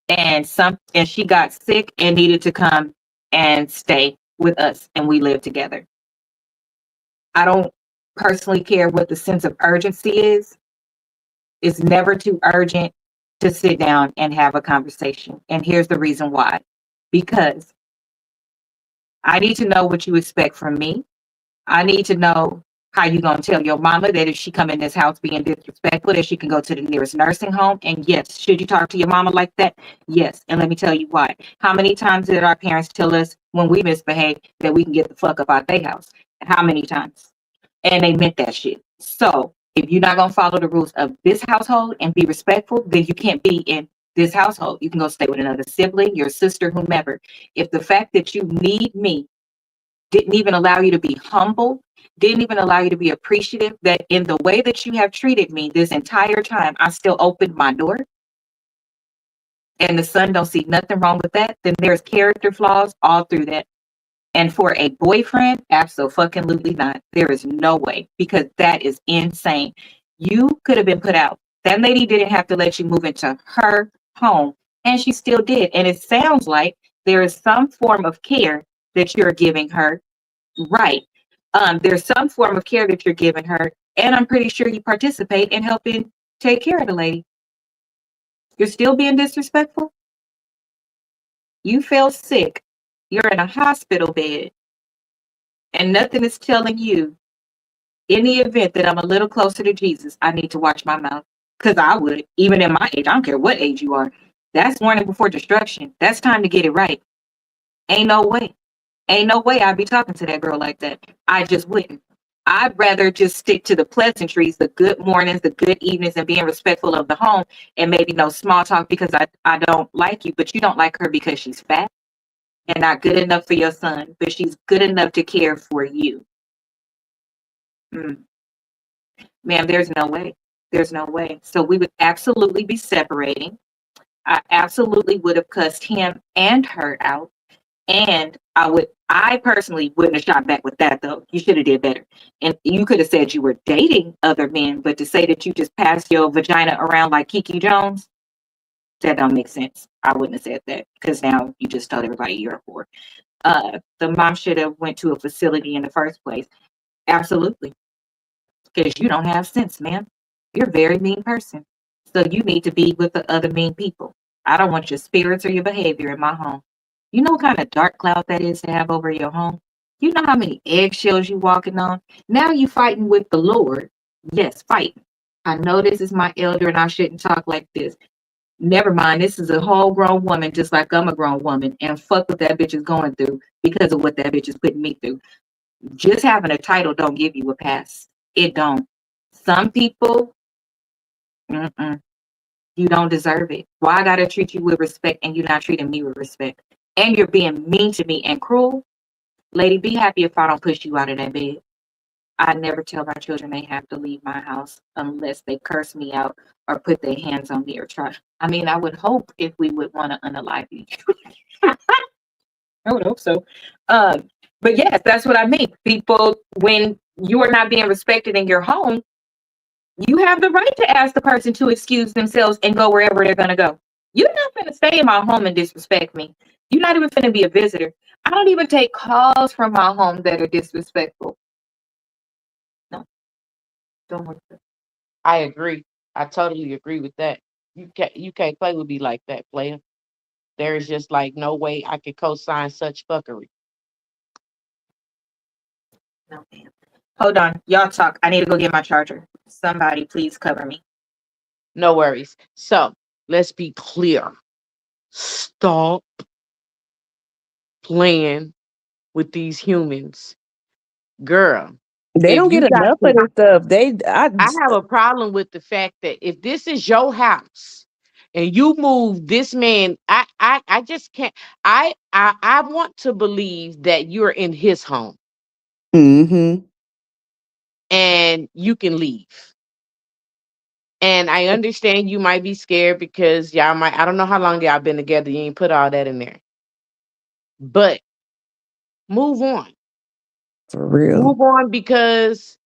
S1: and she got sick and needed to come and stay with us, and we live together, I don't personally care what the sense of urgency is. It's never too urgent to sit down and have a conversation. And here's the reason why. Because I need to know what you expect from me. I need to know how you gonna tell your mama that if she come in this house being disrespectful, that she can go to the nearest nursing home. And yes, should you talk to your mama like that? Yes. And let me tell you why. How many times did our parents tell us when we misbehave that we can get the fuck up out their house? How many times? And they meant that shit. So if you're not gonna follow the rules of this household and be respectful, then you can't be in this household. You can go stay with another sibling, your sister, whomever. If the fact that you need me didn't even allow you to be humble, didn't even allow you to be appreciative that in the way that you have treated me this entire time, I still opened my door and the son don't see nothing wrong with that, then there's character flaws all through that. And for a boyfriend, absolutely not. There is no way because that is insane. You could have been put out. That lady didn't have to let you move into her home, and she still did. And it sounds like there is some form of care that you're giving her. Right. There's some form of care that you're giving her, and I'm pretty sure you participate in helping take care of the lady. You're still being disrespectful. You feel sick. You're in a hospital bed, and nothing is telling you in the event that I'm a little closer to Jesus, I need to watch my mouth. Because I would, even in my age, I don't care what age you are. That's warning before destruction. That's time to get it right. Ain't no way. Ain't no way I'd be talking to that girl like that. I just wouldn't. I'd rather just stick to the pleasantries, the good mornings, the good evenings, and being respectful of the home and maybe no small talk because I don't like you, but you don't like her because she's fat and not good enough for your son, but she's good enough to care for you. Mm. Ma'am, there's no way. There's no way. So we would absolutely be separating. I absolutely would have cussed him and her out. And I personally wouldn't have shot back with that though. You should have did better. And you could have said you were dating other men, but to say that you just passed your vagina around like Kiki Jones, that don't make sense. I wouldn't have said that because now you just told everybody you're a whore. The mom should have went to a facility in the first place. Absolutely. Because you don't have sense, man. You're a very mean person. So you need to be with the other mean people. I don't want your spirits or your behavior in my home. You know what kind of dark cloud that is to have over your home? You know how many eggshells you walking on? Now you fighting with the Lord. Yes, fighting. I know this is my elder and I shouldn't talk like this. Never mind, this is a whole grown woman just like I'm a grown woman. And fuck what that bitch is going through because of what that bitch is putting me through. Just having a title don't give you a pass. It don't. Some people, mm-mm, You don't deserve it. Why I gotta treat you with respect and you're not treating me with respect? And you're being mean to me and cruel. Lady, be happy if I don't push you out of that bed. I never tell my children they have to leave my house unless they curse me out or put their hands on me or try. I mean, I would hope if we would want to unalive you. I would hope so. Um, but yes, that's what I mean. People, when you are not being respected in your home, you have the right to ask the person to excuse themselves and go wherever they're going to go. You're not going to stay in my home and disrespect me. You're not even going to be a visitor. I don't even take calls from my home that are disrespectful. No, don't work.
S2: I agree. I totally agree with that. You can't play with me like that, player. There is just like no way I could co-sign such fuckery.
S1: No, ma'am. Hold on. Y'all talk. I need to go get my charger. Somebody please cover me.
S2: No worries. So let's be clear. Stop playing with these humans. Girl,
S3: They
S2: if
S3: don't
S2: you
S3: get
S2: got
S3: enough of
S2: to,
S3: this stuff.
S2: I have a problem with the fact that if this is your house and you move this man, I just can't. I want to believe that you're in his home
S3: Mm-hmm.
S2: and you can leave. And I understand you might be scared because y'all might, I don't know how long y'all been together. You ain't put all that in there. But move on.
S3: For real.
S2: Move on because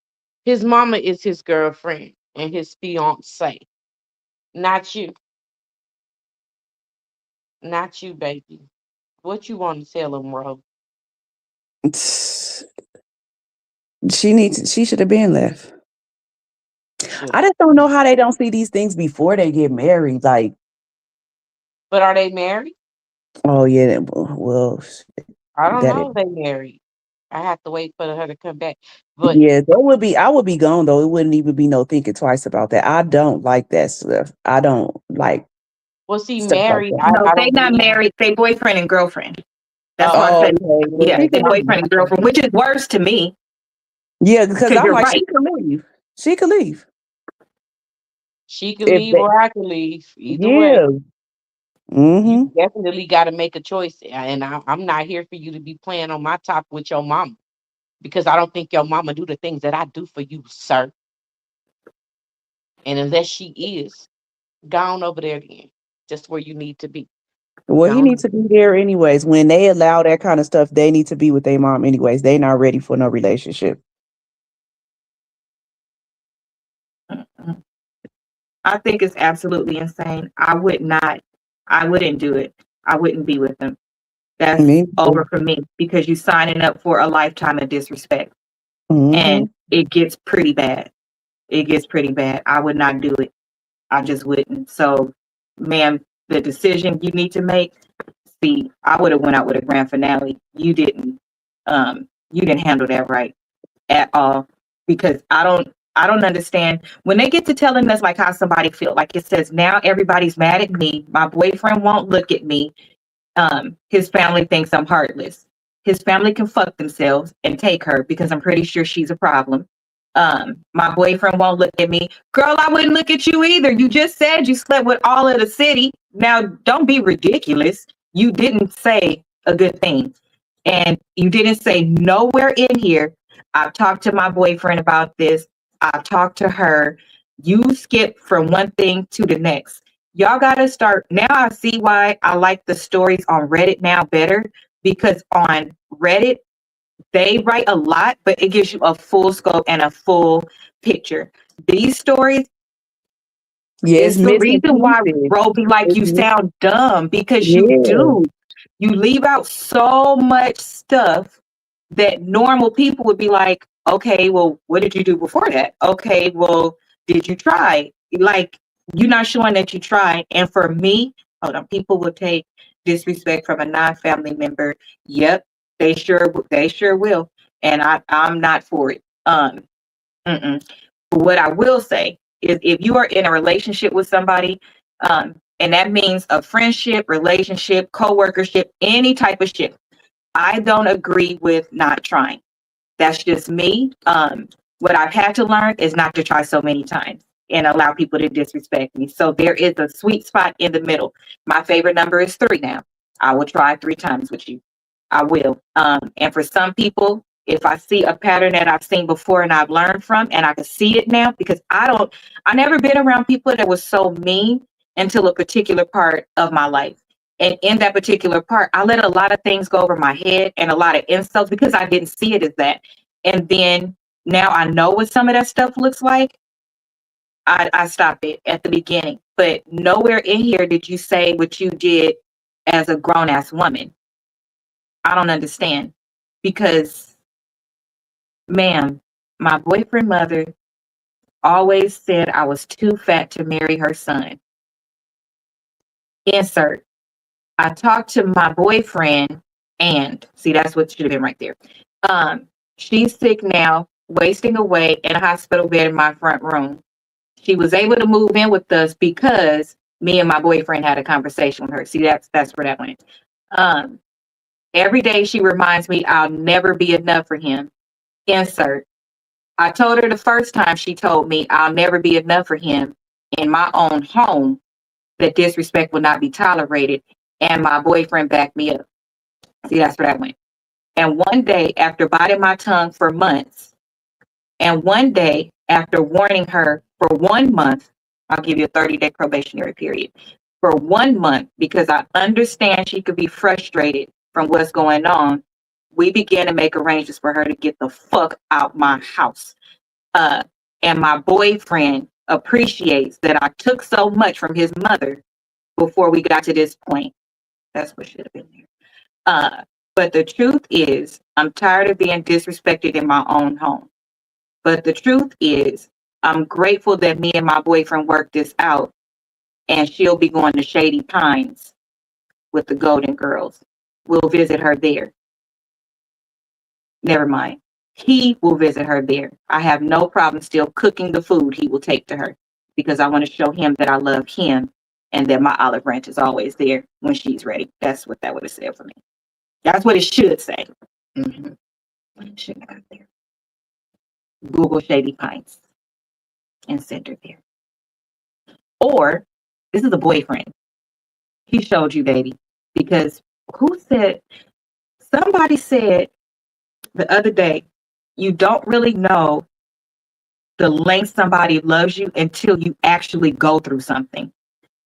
S2: his mama is his girlfriend and his fiance. Not you. Not you, baby. What you want to tell him, Ro?
S3: She should have been left.
S2: Should
S3: I
S2: have.
S3: just don't know how they don't see these things before they get married. Like,
S2: But are they married?
S3: oh yeah, well,
S2: I don't
S3: that is,
S2: know if they married. I have to wait for her to come back. But
S3: yeah, that would be. I would be gone though. It wouldn't even be no thinking twice about that. I don't like that stuff. I don't like
S2: well, see,
S3: stuff like
S2: married,
S3: that.
S1: No,
S2: I
S1: they
S2: don't
S1: not
S2: believe.
S1: married. They boyfriend and girlfriend. That's why I
S3: Oh,
S1: said,
S3: okay. Well,
S1: yeah,
S3: she
S1: they
S3: can leave.
S1: boyfriend and girlfriend, which is worse to me
S3: Yeah, because
S1: because
S3: I'm
S1: you're
S3: like,
S1: right.
S3: she can leave. She could leave
S2: She can
S3: if
S2: leave
S3: they.
S2: or I can leave. Either way,
S3: Yeah.
S2: you
S3: Mm-hmm.
S2: definitely got to make a choice. And I'm not here for you to be playing on my top with your mama because I don't think your mama do the things that I do for you, sir. And unless she is, gone over there then, just where you need to be.
S3: Well, he
S2: Gone.
S3: needs to be there anyways. When they allow that kind of stuff, they need to be with their mom anyways. They not ready for no relationship.
S1: Mm-mm. I think it's absolutely insane. I wouldn't do it. I wouldn't be with them. That's
S3: Me
S1: over
S3: too.
S1: for me because you're signing up for a lifetime of disrespect
S3: Mm-hmm.
S1: and it gets pretty bad. It gets pretty bad. I would not do it. I just wouldn't. So, ma'am, the decision you need to make, see, I would have went out with a grand finale. You didn't handle that right at all because I don't understand when they get to telling us like how somebody feel like it says now everybody's mad at me, my boyfriend won't look at me, his family thinks I'm heartless. His family can fuck themselves and take her because I'm pretty sure she's a problem. My boyfriend won't look at me. Girl, I wouldn't look at you either. You just said you slept with all of the city. Now don't be ridiculous. You didn't say a good thing. And you didn't say nowhere in here. I've talked to my boyfriend about this. I've talked to her. You skip from one thing to the next. Y'all got to start. Now I see why I like the stories on Reddit now better because on Reddit, they write a lot, but it gives you a full scope and a full picture. These stories,
S3: Yeah, it's
S1: it's the
S3: missing
S1: reason why
S3: pieces.
S1: Roe be like,
S3: It's
S1: you
S3: mi-
S1: sound dumb because you
S3: yeah.
S1: do. You leave out so much stuff that normal people would be like, okay, well, what did you do before that? Okay, well, did you try? Like, you're not showing that you tried. And for me, hold on, people will take disrespect from a non-family member. Yep, they sure will. And I'm not for it. Mm-mm. What I will say is if you are in a relationship with somebody, and that means a friendship, relationship, co-workership, any type of ship, I don't agree with not trying. That's just me. What I've had to learn is not to try so many times. and allow people to disrespect me. So there is a sweet spot in the middle. My favorite number is 3 now. I will try 3 times with you. I will. And for some people, if I see a pattern that I've seen before and I've learned from, and I can see it now, because I never been around people that was so mean until a particular part of my life. And in that particular part, I let a lot of things go over my head and a lot of insults because I didn't see it as that. And then now I know what some of that stuff looks like. I stopped it at the beginning. But nowhere in here did you say what you did as a grown ass woman. I don't understand. Because, ma'am, my boyfriend mother always said I was too fat to marry her son. Insert. I talked to my boyfriend, and see, that's what should have been right there. She's sick now, wasting away in a hospital bed in my front room. She was able to move in with us because me and my boyfriend had a conversation with her. See, that's where that went. Every day she reminds me I'll never be enough for him. Insert. I told her the first time she told me I'll never be enough for him in my own home, that disrespect will not be tolerated, and my boyfriend backed me up. See, that's where that went. And one day, after biting my tongue for months, and one day after warning her for 1 month, I'll give you a 30-day probationary period, for 1 month, because I understand she could be frustrated from what's going on, we began to make arrangements for her to get the fuck out my house. And my boyfriend appreciates that I took so much from his mother before we got to this point. That's what should have been there. But the truth is, I'm tired of being disrespected in my own home. But the truth is, I'm grateful that me and my boyfriend worked this out, and she'll be going to Shady Pines with the Golden Girls. We'll visit her there. Never mind. He will visit her there. I have no problem still cooking the food he will take to her, because I want to show him that I love him and that my olive branch is always there when she's ready. That's what that would have said for me. That's what it should say. Mm-hmm. It shouldn't have got there. Google Shady Pines and send her there. Or, this is a boyfriend. He showed you, baby. Because somebody said the other day, you don't really know the length somebody loves you until you actually go through something.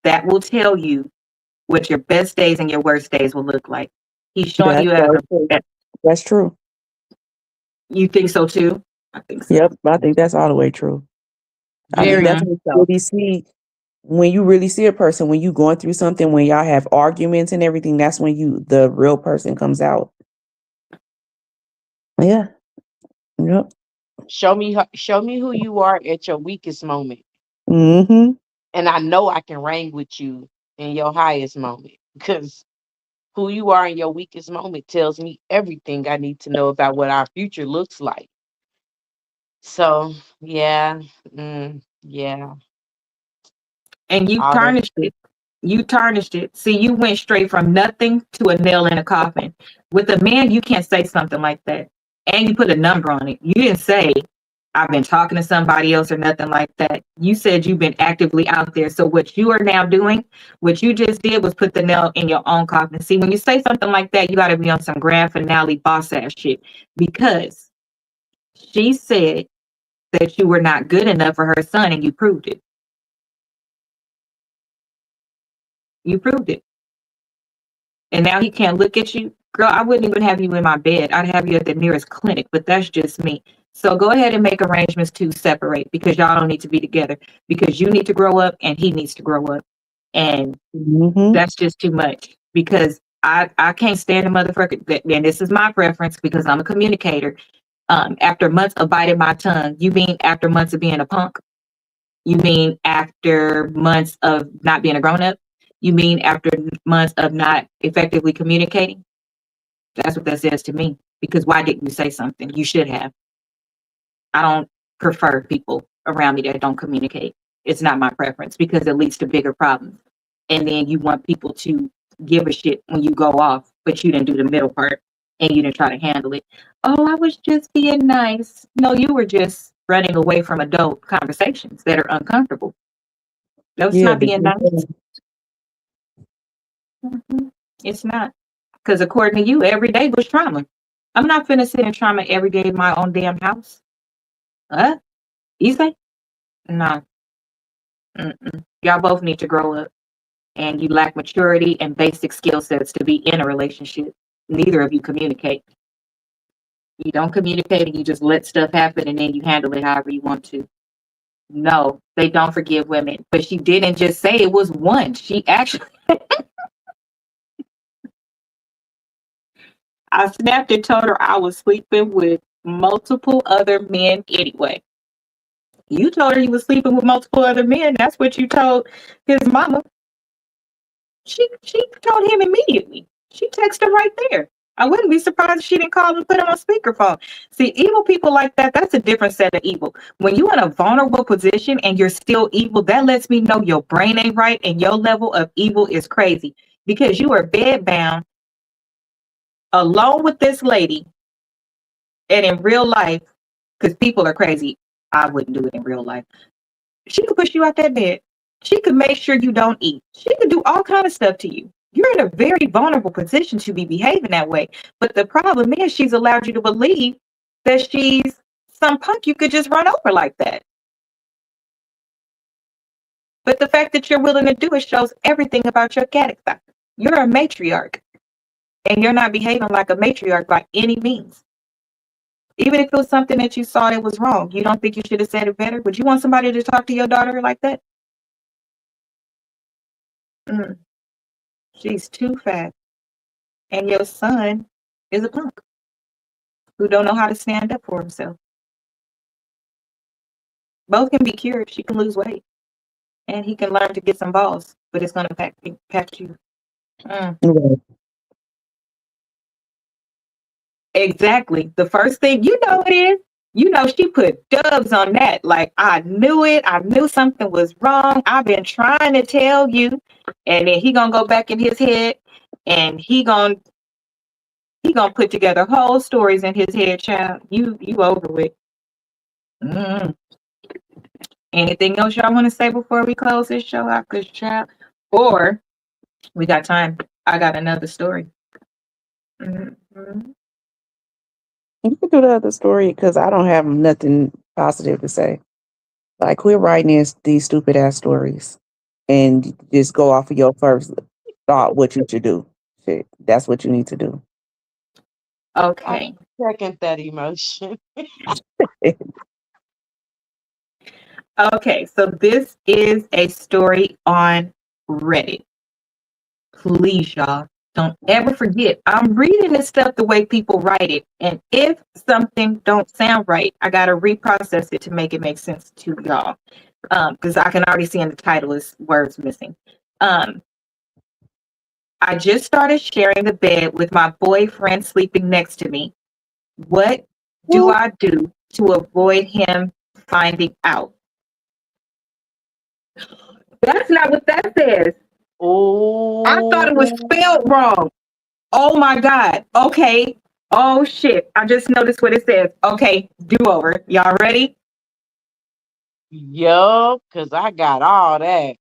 S1: That will tell you what your best days and your worst days will look like. He's showing you
S3: that's true.
S1: You think so too? I think so.
S3: Yep, I think that's all the way true. I think that's what you see when you really see a person, when you going through something, when y'all have arguments and everything, that's when the real person comes out. Yeah. Yep.
S2: Show me who you are at your weakest moment.
S3: Mm-hmm.
S2: And I know I can reign with you in your highest moment, because who you are in your weakest moment tells me everything I need to know about what our future looks like. So, yeah. Yeah.
S1: And you tarnished it. You tarnished it. See, you went straight from nothing to a nail in a coffin. With a man, you can't say something like that. And you put a number on it. You didn't say, I've been talking to somebody else or nothing like that. You said you've been actively out there. So what you are now doing, what you just did was put the nail in your own coffin. See, when you say something like that, you got to be on some grand finale boss ass shit, because she said that you were not good enough for her son, and you proved it. You proved it. And now he can't look at you. Girl, I wouldn't even have you in my bed. I'd have you at the nearest clinic, but that's just me. So go ahead and make arrangements to separate, because y'all don't need to be together, because you need to grow up and he needs to grow up. And that's just too much, because I can't stand a motherfucker. And this is my preference because I'm a communicator. After months of biting my tongue, you mean after months of being a punk? You mean after months of not being a grown up? You mean after months of not effectively communicating? That's what that says to me. Because why didn't you say something? You should have. I don't prefer people around me that don't communicate. It's not my preference, because it leads to bigger problems. And then you want people to give a shit when you go off, but you didn't do the middle part and you didn't try to handle it. Oh, I was just being nice. No, you were just running away from adult conversations that are uncomfortable. That's
S3: Yeah,
S1: not being nice. Mhm. It's not. Because according to you, every day was trauma. I'm not finna sit in trauma every day in my own damn house. Huh? You say? No. Mm-mm. Y'all both need to grow up. And you lack maturity and basic skill sets to be in a relationship. Neither of you communicate. You don't communicate and you just let stuff happen and then you handle it however you want to. No, they don't forgive women. But she didn't just say it was one. She actually, I snapped and told her I was sleeping with multiple other men anyway. You told her you was sleeping with multiple other men. That's what you told his mama. She told him immediately. She texted him right there. I wouldn't be surprised if she didn't call and put him on speakerphone. See, evil people like that, that's a different set of evil. When you're in a vulnerable position and you're still evil, that lets me know your brain ain't right and your level of evil is crazy because you are bedbound alone with this lady. And in real life, because people are crazy, I wouldn't do it in real life. She could push you out that bed. She could make sure you don't eat. She could do all kind of stuff to you. You're in a very vulnerable position to be behaving that way. But the problem is she's allowed you to believe that she's some punk you could just run over like that. But the fact that you're willing to do it shows everything about your character. You're a matriarch. And you're not behaving like a matriarch by any means. Even if it was something that you saw that was wrong, you don't think you should have said it better? Would you want somebody to talk to your daughter like that? Mm, she's too fat. And your son is a punk who don't know how to stand up for himself. Both can be cured. She can lose weight, and he can learn to get some balls, but it's going to impact you. Mm.
S3: Right.
S1: Exactly. The first thing you know it is, you know, she put dubs on that. Like, I knew it. I knew something was wrong. I've been trying to tell you. And then he gonna go back in his head, and he gonna put together whole stories in his head, child. You over with. Mm. Anything else y'all want to say before we close this show out? Cause child, or we got time. I got another story. Mhm.
S3: You can do the other story because I don't have nothing positive to say. Like, quit writing these stupid ass stories and just go off of your first thought what you should do. Shit, that's what you need to do.
S2: I
S1: Okay.
S2: second that emotion.
S1: Okay. So this is a story on Reddit. Please, y'all, don't ever forget. I'm reading this stuff the way people write it, and if something don't sound right, I gotta reprocess it to make it make sense to y'all. Because I can already see in the title is words missing. Um, I just started sharing the bed with my boyfriend sleeping next to me. What do I do to avoid him finding out? That's not what that says. I thought it was
S2: Oh,
S1: spelled wrong. Oh my God. Okay. Oh shit. I just noticed what it says. Okay. Do over. Y'all ready?
S2: yup, because I got all that.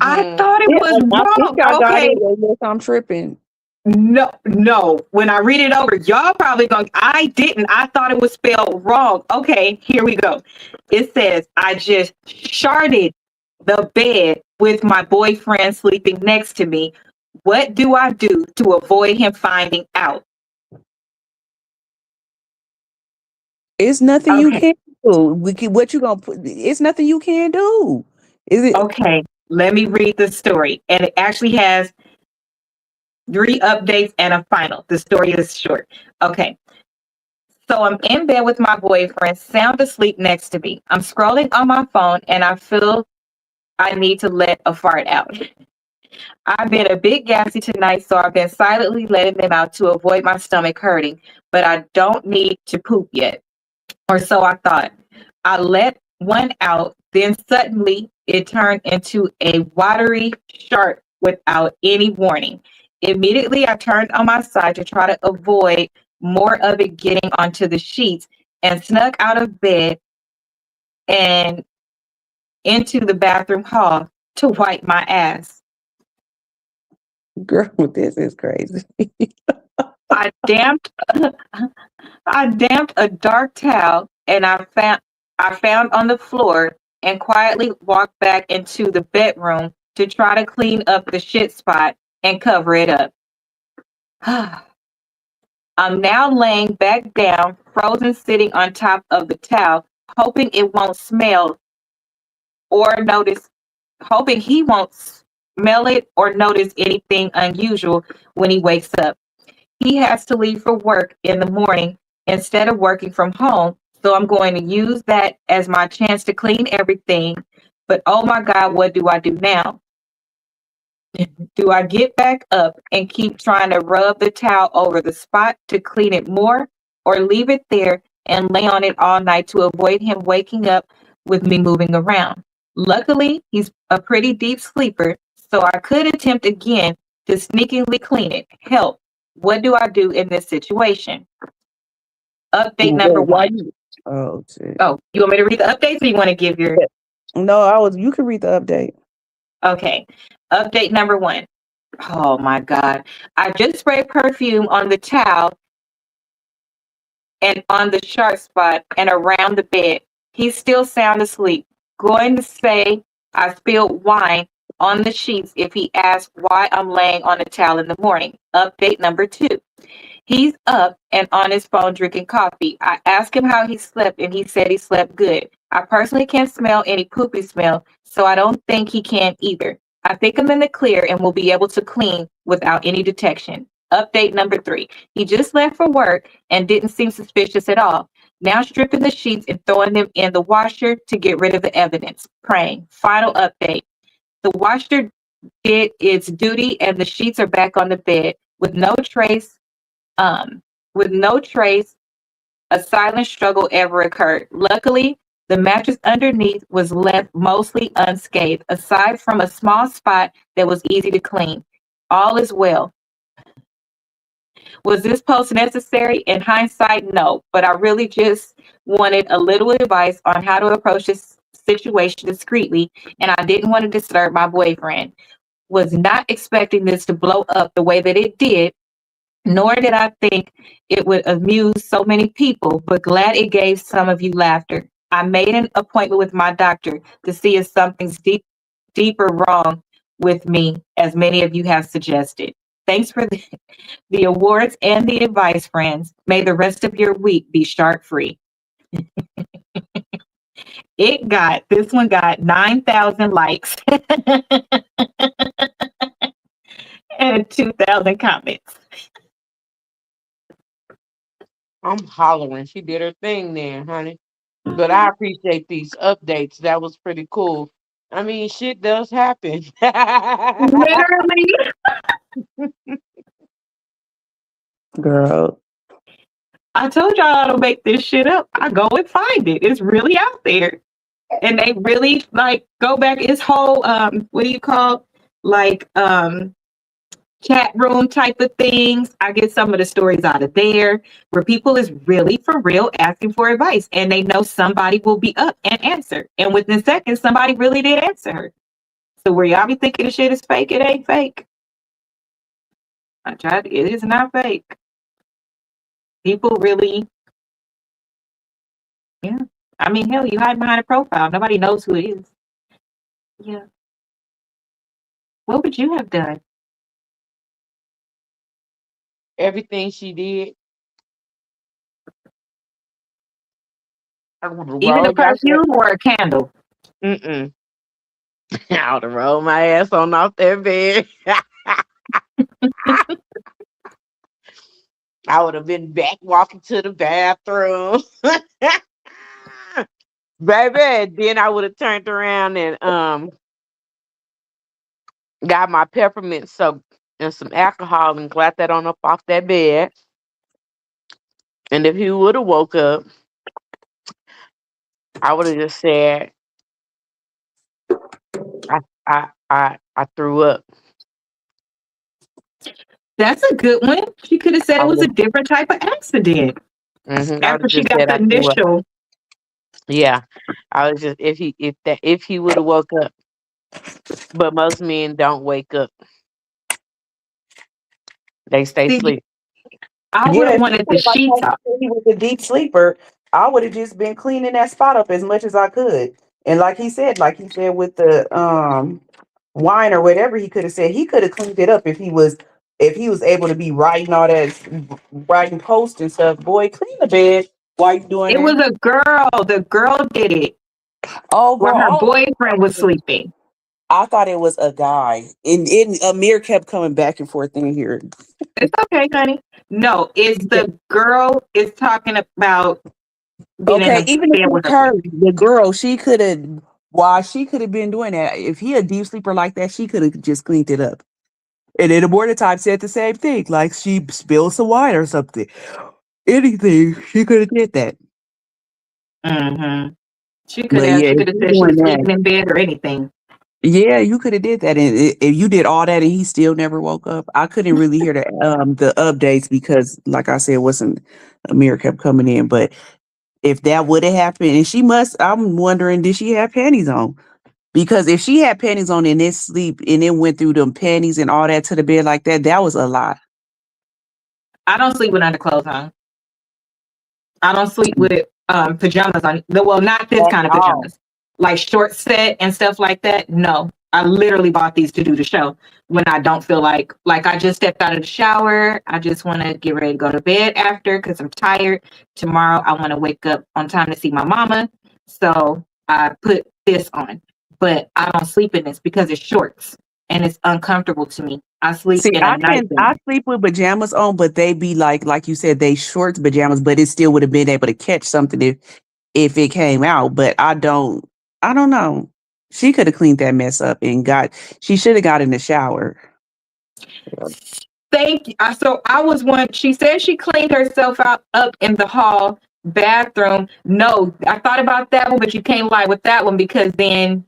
S1: I
S2: Mm-hmm.
S1: thought it
S3: Yeah,
S1: was
S3: I think I
S1: wrong.
S3: got
S1: Okay.
S3: it unless I'm tripping.
S1: No, no. When I read it over, y'all probably going, I didn't. I thought it was spelled wrong. Okay, here we go. It says, I just sharded the bed with my boyfriend sleeping next to me. What do I do to avoid him finding out?
S3: It's nothing you
S1: Okay,
S3: can do. What you gonna put? It's nothing you can do. Is it?
S1: okay. Let me read the story. And it actually has 3 updates and a final. The story is short. Okay. So I'm in bed with my boyfriend, sound asleep next to me. I'm scrolling on my phone and I feel I need to let a fart out. I've been a bit gassy tonight, so I've been silently letting them out to avoid my stomach hurting, but I don't need to poop yet. Or so I thought. I let one out, then suddenly it turned into a watery shark without any warning. Immediately, I turned on my side to try to avoid more of it getting onto the sheets and snuck out of bed and into the bathroom hall to wipe my ass.
S3: Girl, this is crazy.
S1: I damped I damped a dark towel and I found on the floor and quietly walked back into the bedroom to try to clean up the shit spot and cover it up. I'm now laying back down, frozen, sitting on top of the towel, hoping it won't smell or notice, hoping he won't smell it or notice anything unusual when he wakes up. He has to leave for work in the morning instead of working from home, so I'm going to use that as my chance to clean everything. But oh my God, what do I do now? Do I get back up and keep trying to rub the towel over the spot to clean it more, or leave it there and lay on it all night to avoid him waking up with me moving around? Luckily, he's a pretty deep sleeper, so I could attempt again to sneakily clean it. Help. What do I do in this situation? Update number
S3: Why
S1: one.
S3: you? Oh shit.
S1: Oh, you want me to read the updates or you want to give your.
S3: No, I was. You can read the update.
S1: Okay. Update number one. Oh my God. I just sprayed perfume on the towel and on the sharp spot and around the bed. He's still sound asleep. Going to say I spilled wine on the sheets if he asks why I'm laying on the towel in the morning. Update number two. He's up and on his phone drinking coffee. I asked him how he slept and he said he slept good. I personally can't smell any poopy smell, so I don't think he can either. I think I'm in the clear and will be able to clean without any detection. Update number three. He just left for work and didn't seem suspicious at all. Now stripping the sheets and throwing them in the washer to get rid of the evidence. Praying. Final update. The washer did its duty and the sheets are back on the bed with no trace um, with no trace, a silent struggle ever occurred. Luckily, the mattress underneath was left mostly unscathed, aside from a small spot that was easy to clean. All is well. Was this post necessary? In hindsight, no, but I really just wanted a little advice on how to approach this situation discreetly, and I didn't want to disturb my boyfriend. Was not expecting this to blow up the way that it did, nor did I think it would amuse so many people, but glad it gave some of you laughter. I made an appointment with my doctor to see if something's deeper wrong with me, as many of you have suggested. Thanks for the awards and the advice, friends. May the rest of your week be shark free. This one got 9,000 likes and 2,000 comments.
S2: I'm hollering. She did her thing there, honey. But I appreciate these updates. That was pretty cool. I mean, shit does happen.
S1: Literally.
S3: Girl.
S1: I told y'all I don't make this shit up. I go and find it. It's really out there. And they really like go back. It's whole what do you call like chat room type of things. I get some of the stories out of there where people is really for real asking for advice and they know somebody will be up and answer. And within seconds, somebody really did answer her. So where y'all be thinking the shit is fake, it ain't fake. It is not fake. People really, yeah. I mean, hell, you hide behind a profile. Nobody knows who it is. Yeah. What would you have done?
S2: Everything she did. I would have
S1: Even a
S2: rolled that shit.
S1: perfume or a candle?
S2: Mm-mm. I would have rolled my ass on off that bed. I would have been back walking to the bathroom. Baby, then I would have turned around and got my peppermint soap and some alcohol and glad that on up off that bed. And if he would have woke up, I would have just said, I threw up.
S1: That's a good one. She could have said
S2: I
S1: it was a
S2: would
S1: different type of accident.
S2: I would
S1: After
S2: have
S1: she
S2: just
S1: got
S2: said
S1: the
S2: I threw up.
S1: initial.
S2: Yeah, I was just if he would have woke up, but most men don't wake up; they stay
S1: See,
S2: asleep.
S1: I would
S3: Yeah,
S1: have
S3: if he
S1: wanted the
S3: was like
S1: sheets
S3: how
S1: off.
S3: he said he was a deep sleeper, I would have just been cleaning that spot up as much as I could. And like he said with the wine or whatever, he could have said he could have cleaned it up if he was able to be writing all that writing posts and stuff. Boy, clean the bed while you doing
S1: It was
S3: that.
S1: a girl. The girl did it
S3: Oh
S1: while
S3: girl,
S1: her
S3: oh,
S1: boyfriend was sleeping.
S3: I thought it was a guy. And Amir kept coming back and forth in here.
S1: It's okay, honey. No, it's the girl is talking about being in
S3: Okay,
S1: the
S3: even if
S1: bed with
S3: it's
S1: her
S3: her,
S1: boyfriend.
S3: the girl, she could have. Why she could have been doing that? If he a deep sleeper like that, she could have just cleaned it up. And then the morning time said the same thing, like she spilled some wine or something. Anything, she could have did that.
S1: Mm-hmm. She could
S3: But
S1: have.
S3: yeah,
S1: She
S3: if
S1: could have
S3: you
S1: said she
S3: doing
S1: was
S3: that,
S1: sleeping in bed or anything.
S3: yeah, you could have did that. And if you did all that and he still never woke up, I couldn't really hear the updates because, like I said, it wasn't Amir kept coming in. But if that would have happened, and she must, I'm wondering, did she have panties on? Because if she had panties on in this sleep and it went through them panties and all that to the bed like that, that was a lot.
S1: I don't sleep with underclothes on. I don't sleep with pajamas on. Well, not this
S3: At
S1: kind of
S3: all.
S1: pajamas, like short set and stuff like that. No, I literally bought these to do the show when I don't feel like I just stepped out of the shower. I just want to get ready to go to bed after because I'm tired. Tomorrow I want to wake up on time to see my mama, so I put this on. But I don't sleep in this because it's shorts and it's uncomfortable to me. I sleep
S3: See,
S1: in a
S3: I
S1: nightgown.
S3: sleep with pajamas on, but they be like you said, they shorts pajamas, but it still would have been able to catch something if it came out. But I don't know. She could have cleaned that mess up and she should have got in the shower.
S1: Thank you. So I was one. She said she cleaned herself out up in the hall bathroom. No, I thought about that one, but you can't lie with that one because then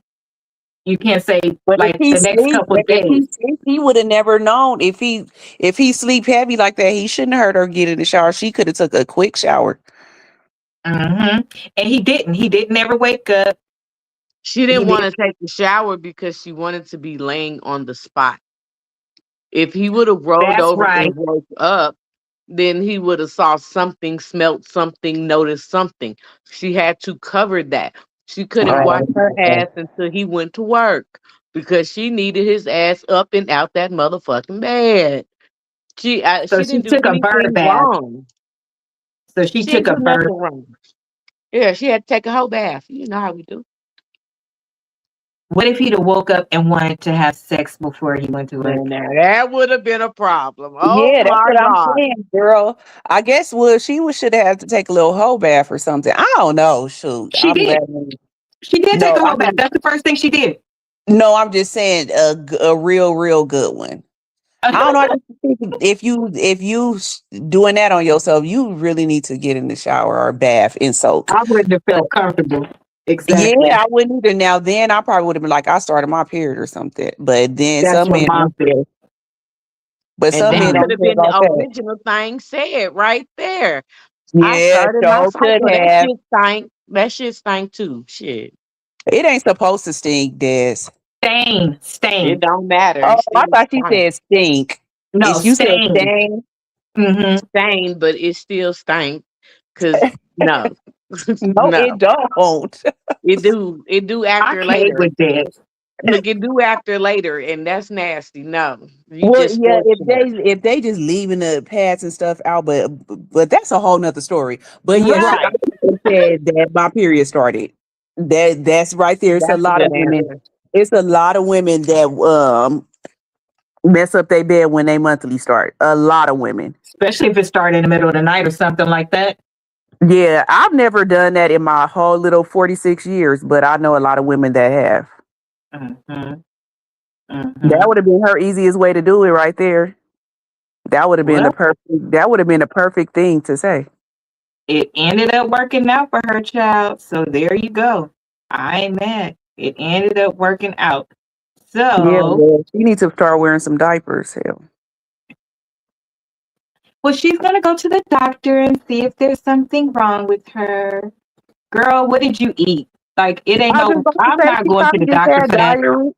S1: you can't say
S3: But
S1: like the next couple of days.
S3: he would have never known if he sleep heavy like that, he shouldn't have heard her get in the shower. She could have took a quick shower.
S1: Hmm. And he didn't. He didn't ever wake up.
S2: She
S1: He
S2: didn't want
S1: didn't.
S2: to take the shower because she wanted to be laying on the spot. If he would have rolled
S1: That's
S2: over
S1: right.
S2: and woke up, then he would have saw something, smelt something, noticed something. She had to cover that. She couldn't wash her
S3: Oh,
S2: ass until he went to work because she needed his ass up and out that motherfucking bed.
S1: So
S2: She
S1: she
S2: didn't do
S1: took a bird
S2: anything
S1: bath.
S2: wrong.
S1: So she
S2: She
S1: took
S2: didn't
S1: a
S2: do
S1: bird.
S2: nothing wrong. Yeah, she had to take a whole bath. You know how we do.
S1: What if he'd have woke up and wanted to have sex before he went to
S2: Now,
S1: work?
S2: now that would have been a problem. Oh
S3: yeah, that's
S2: my
S3: what I'm
S2: God.
S3: saying, girl. I guess she should have had to take a little whole bath or something. I don't know. Shoot,
S1: She
S3: I'm
S1: did.
S3: glad.
S1: She did take
S3: No,
S1: a
S3: I
S1: whole bath.
S3: mean,
S1: That's the first thing she did.
S3: no, I'm just saying a real good one. I don't know. I
S1: I
S3: just think if doing that on yourself, you really need to get in the shower or bath and soak.
S1: wouldn't have
S3: But
S1: felt comfortable.
S3: yeah,
S1: Exactly.
S3: I wouldn't either. Now then, I probably would have been like, I started my period or something. But then
S1: That's
S3: some
S1: what
S3: men
S1: mom
S3: don't
S1: said.
S3: care. But
S2: And
S3: some
S2: that
S3: men
S2: could
S3: don't
S2: have
S1: Mm.
S3: care
S2: been the
S3: about that.
S2: original thing said right there. I
S3: Yeah,
S2: started my
S3: sure could
S2: cycle. That
S3: have.
S2: shit stank. That shit stank too. Shit.
S3: It ain't supposed to stink, Des.
S1: Stain,
S2: It
S1: stain.
S2: don't matter.
S3: Oh,
S2: It
S3: I
S2: still
S3: thought she
S2: stank.
S3: said stink.
S1: No,
S3: It's you said
S1: stain.
S3: stain.
S1: Hmm.
S2: Stain, but it still stank. Cause no.
S3: No,
S2: No.
S3: it don't.
S2: It do
S1: I
S2: after
S1: can't
S2: later.
S1: with this.
S2: Look, it do after later, and that's nasty. No. You
S3: Well,
S2: just
S3: yeah,
S2: feel short.
S3: if they just leaving the pads and stuff out, but that's a whole nother story. But yeah, she
S1: Right.
S2: Right.
S3: said that my period started. That's right there. It's a
S2: That's a
S3: lot of
S2: good
S3: women.
S2: answer.
S3: It's a lot of women that mess up their bed when they monthly start. A lot of women.
S1: Especially if it started in the middle of the night or something like that.
S3: Yeah, I've never done that in my whole little 46 years, but I know a lot of women that have.
S1: Hmm.
S3: That
S1: Hmm.
S3: would have been her easiest way to do it right there.
S2: Well,
S3: That would have been the perfect thing to say.
S1: It ended up working out for her child. So there you go. I ain't mad. It ended up working out.
S3: Yeah,
S1: So,
S3: well, she needs to start wearing some diapers. Hell.
S1: well, she's going to go to the doctor and see if there's something wrong with her. Girl, what did you eat? Like, it ain't
S3: I was just
S1: no,
S3: about to
S1: I'm
S3: say
S1: not
S3: she
S1: going to
S3: probably
S1: the
S3: just
S1: doctor
S3: had
S1: for that.
S3: diarrhea.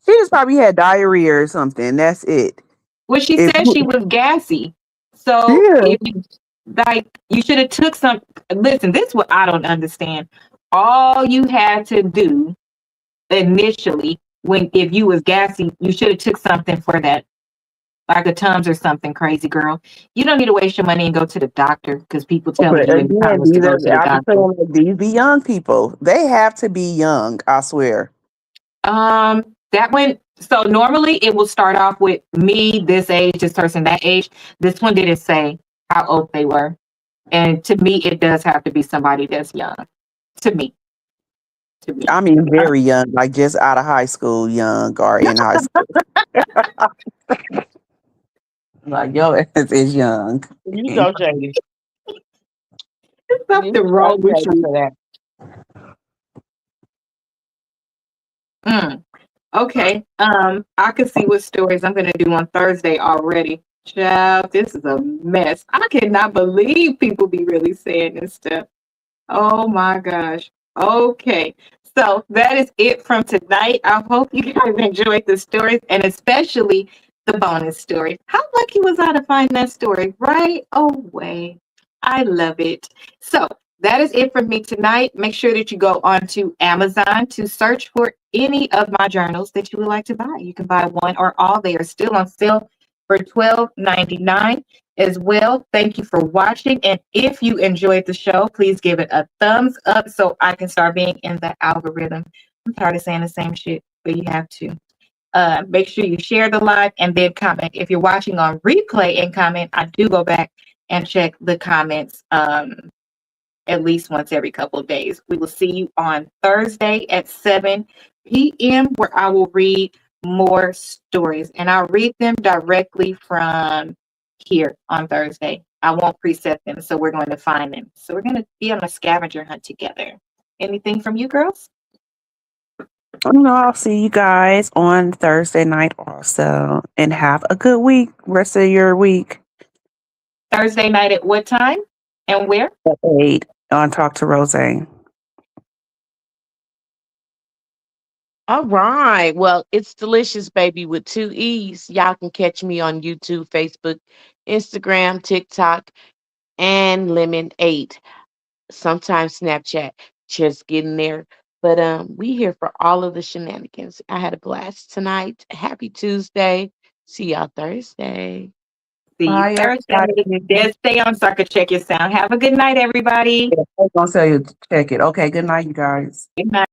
S3: She just probably had diarrhea or something. That's it.
S1: Well, she
S3: If
S1: said
S3: you,
S1: she was gassy. So
S3: yeah,
S1: if you like, you should have took some. Listen, this is what I don't understand. All you had to do initially, when if you was gassy, you should have took something for that, like a Tums or something. Crazy girl, you don't need to waste your money and go to the doctor because people telling
S3: but
S1: you in the
S3: again,
S1: comments to
S3: these
S1: go
S3: are
S1: to the
S3: I be
S1: doctor.
S3: saying like, these be young people. They have to be young. I swear.
S1: That went so normally it will start off with me, this age, this person, that age. This one didn't say how old they were. And to me, it does have to be somebody that's young. To me, to me.
S3: I mean, very young, like just out of high school, young or in high school. Like yo, ass is young.
S2: You go, Shady.
S1: There's
S2: You
S1: something
S2: go,
S1: wrong with
S2: Shady,
S1: you.
S2: for that.
S1: Mm, okay. I can see what stories I'm gonna do on Thursday already. Child, this is a mess. I cannot believe people be really saying this stuff. Oh my gosh. Okay. So that is it from tonight. I hope you guys enjoyed the stories and especially the bonus story. How lucky was I to find that story right away? I love it. So that is it from me tonight. Make sure that you go on to Amazon to search for any of my journals that you would like to buy. You can buy one or all. They are still on sale for $12.99 as well. Thank you for watching. And if you enjoyed the show, please give it a thumbs up so I can start being in the algorithm. I'm tired of saying the same shit, but you have to. Make sure you share the live and then comment. If you're watching on replay and comment, I do go back and check the comments at least once every couple of days. We will see you on Thursday at 7 p.m. where I will read more stories and I'll read them directly from here on Thursday. I won't preset them, so we're going to find them. So we're going to be on a scavenger hunt together. Anything from you girls?
S3: No, I'll see you guys on Thursday night also, and have a good week. Rest of your week.
S1: Thursday night at what time and where?
S3: At 8 on Talk to Rose.
S2: All right. Well, it's delicious, baby, with two E's. Y'all can catch me on YouTube, Facebook, Instagram, TikTok, and Lemon 8. Sometimes Snapchat. Just getting there. But we here for all of the shenanigans. I had a blast tonight. Happy Tuesday. See y'all Thursday.
S1: See you
S3: Bye,
S1: Thursday.
S3: everybody.
S1: Just stay on so I could check your sound. Have a good night, everybody.
S3: Yeah, I was gonna tell you to check it. Okay, good night, you guys.
S1: Good night.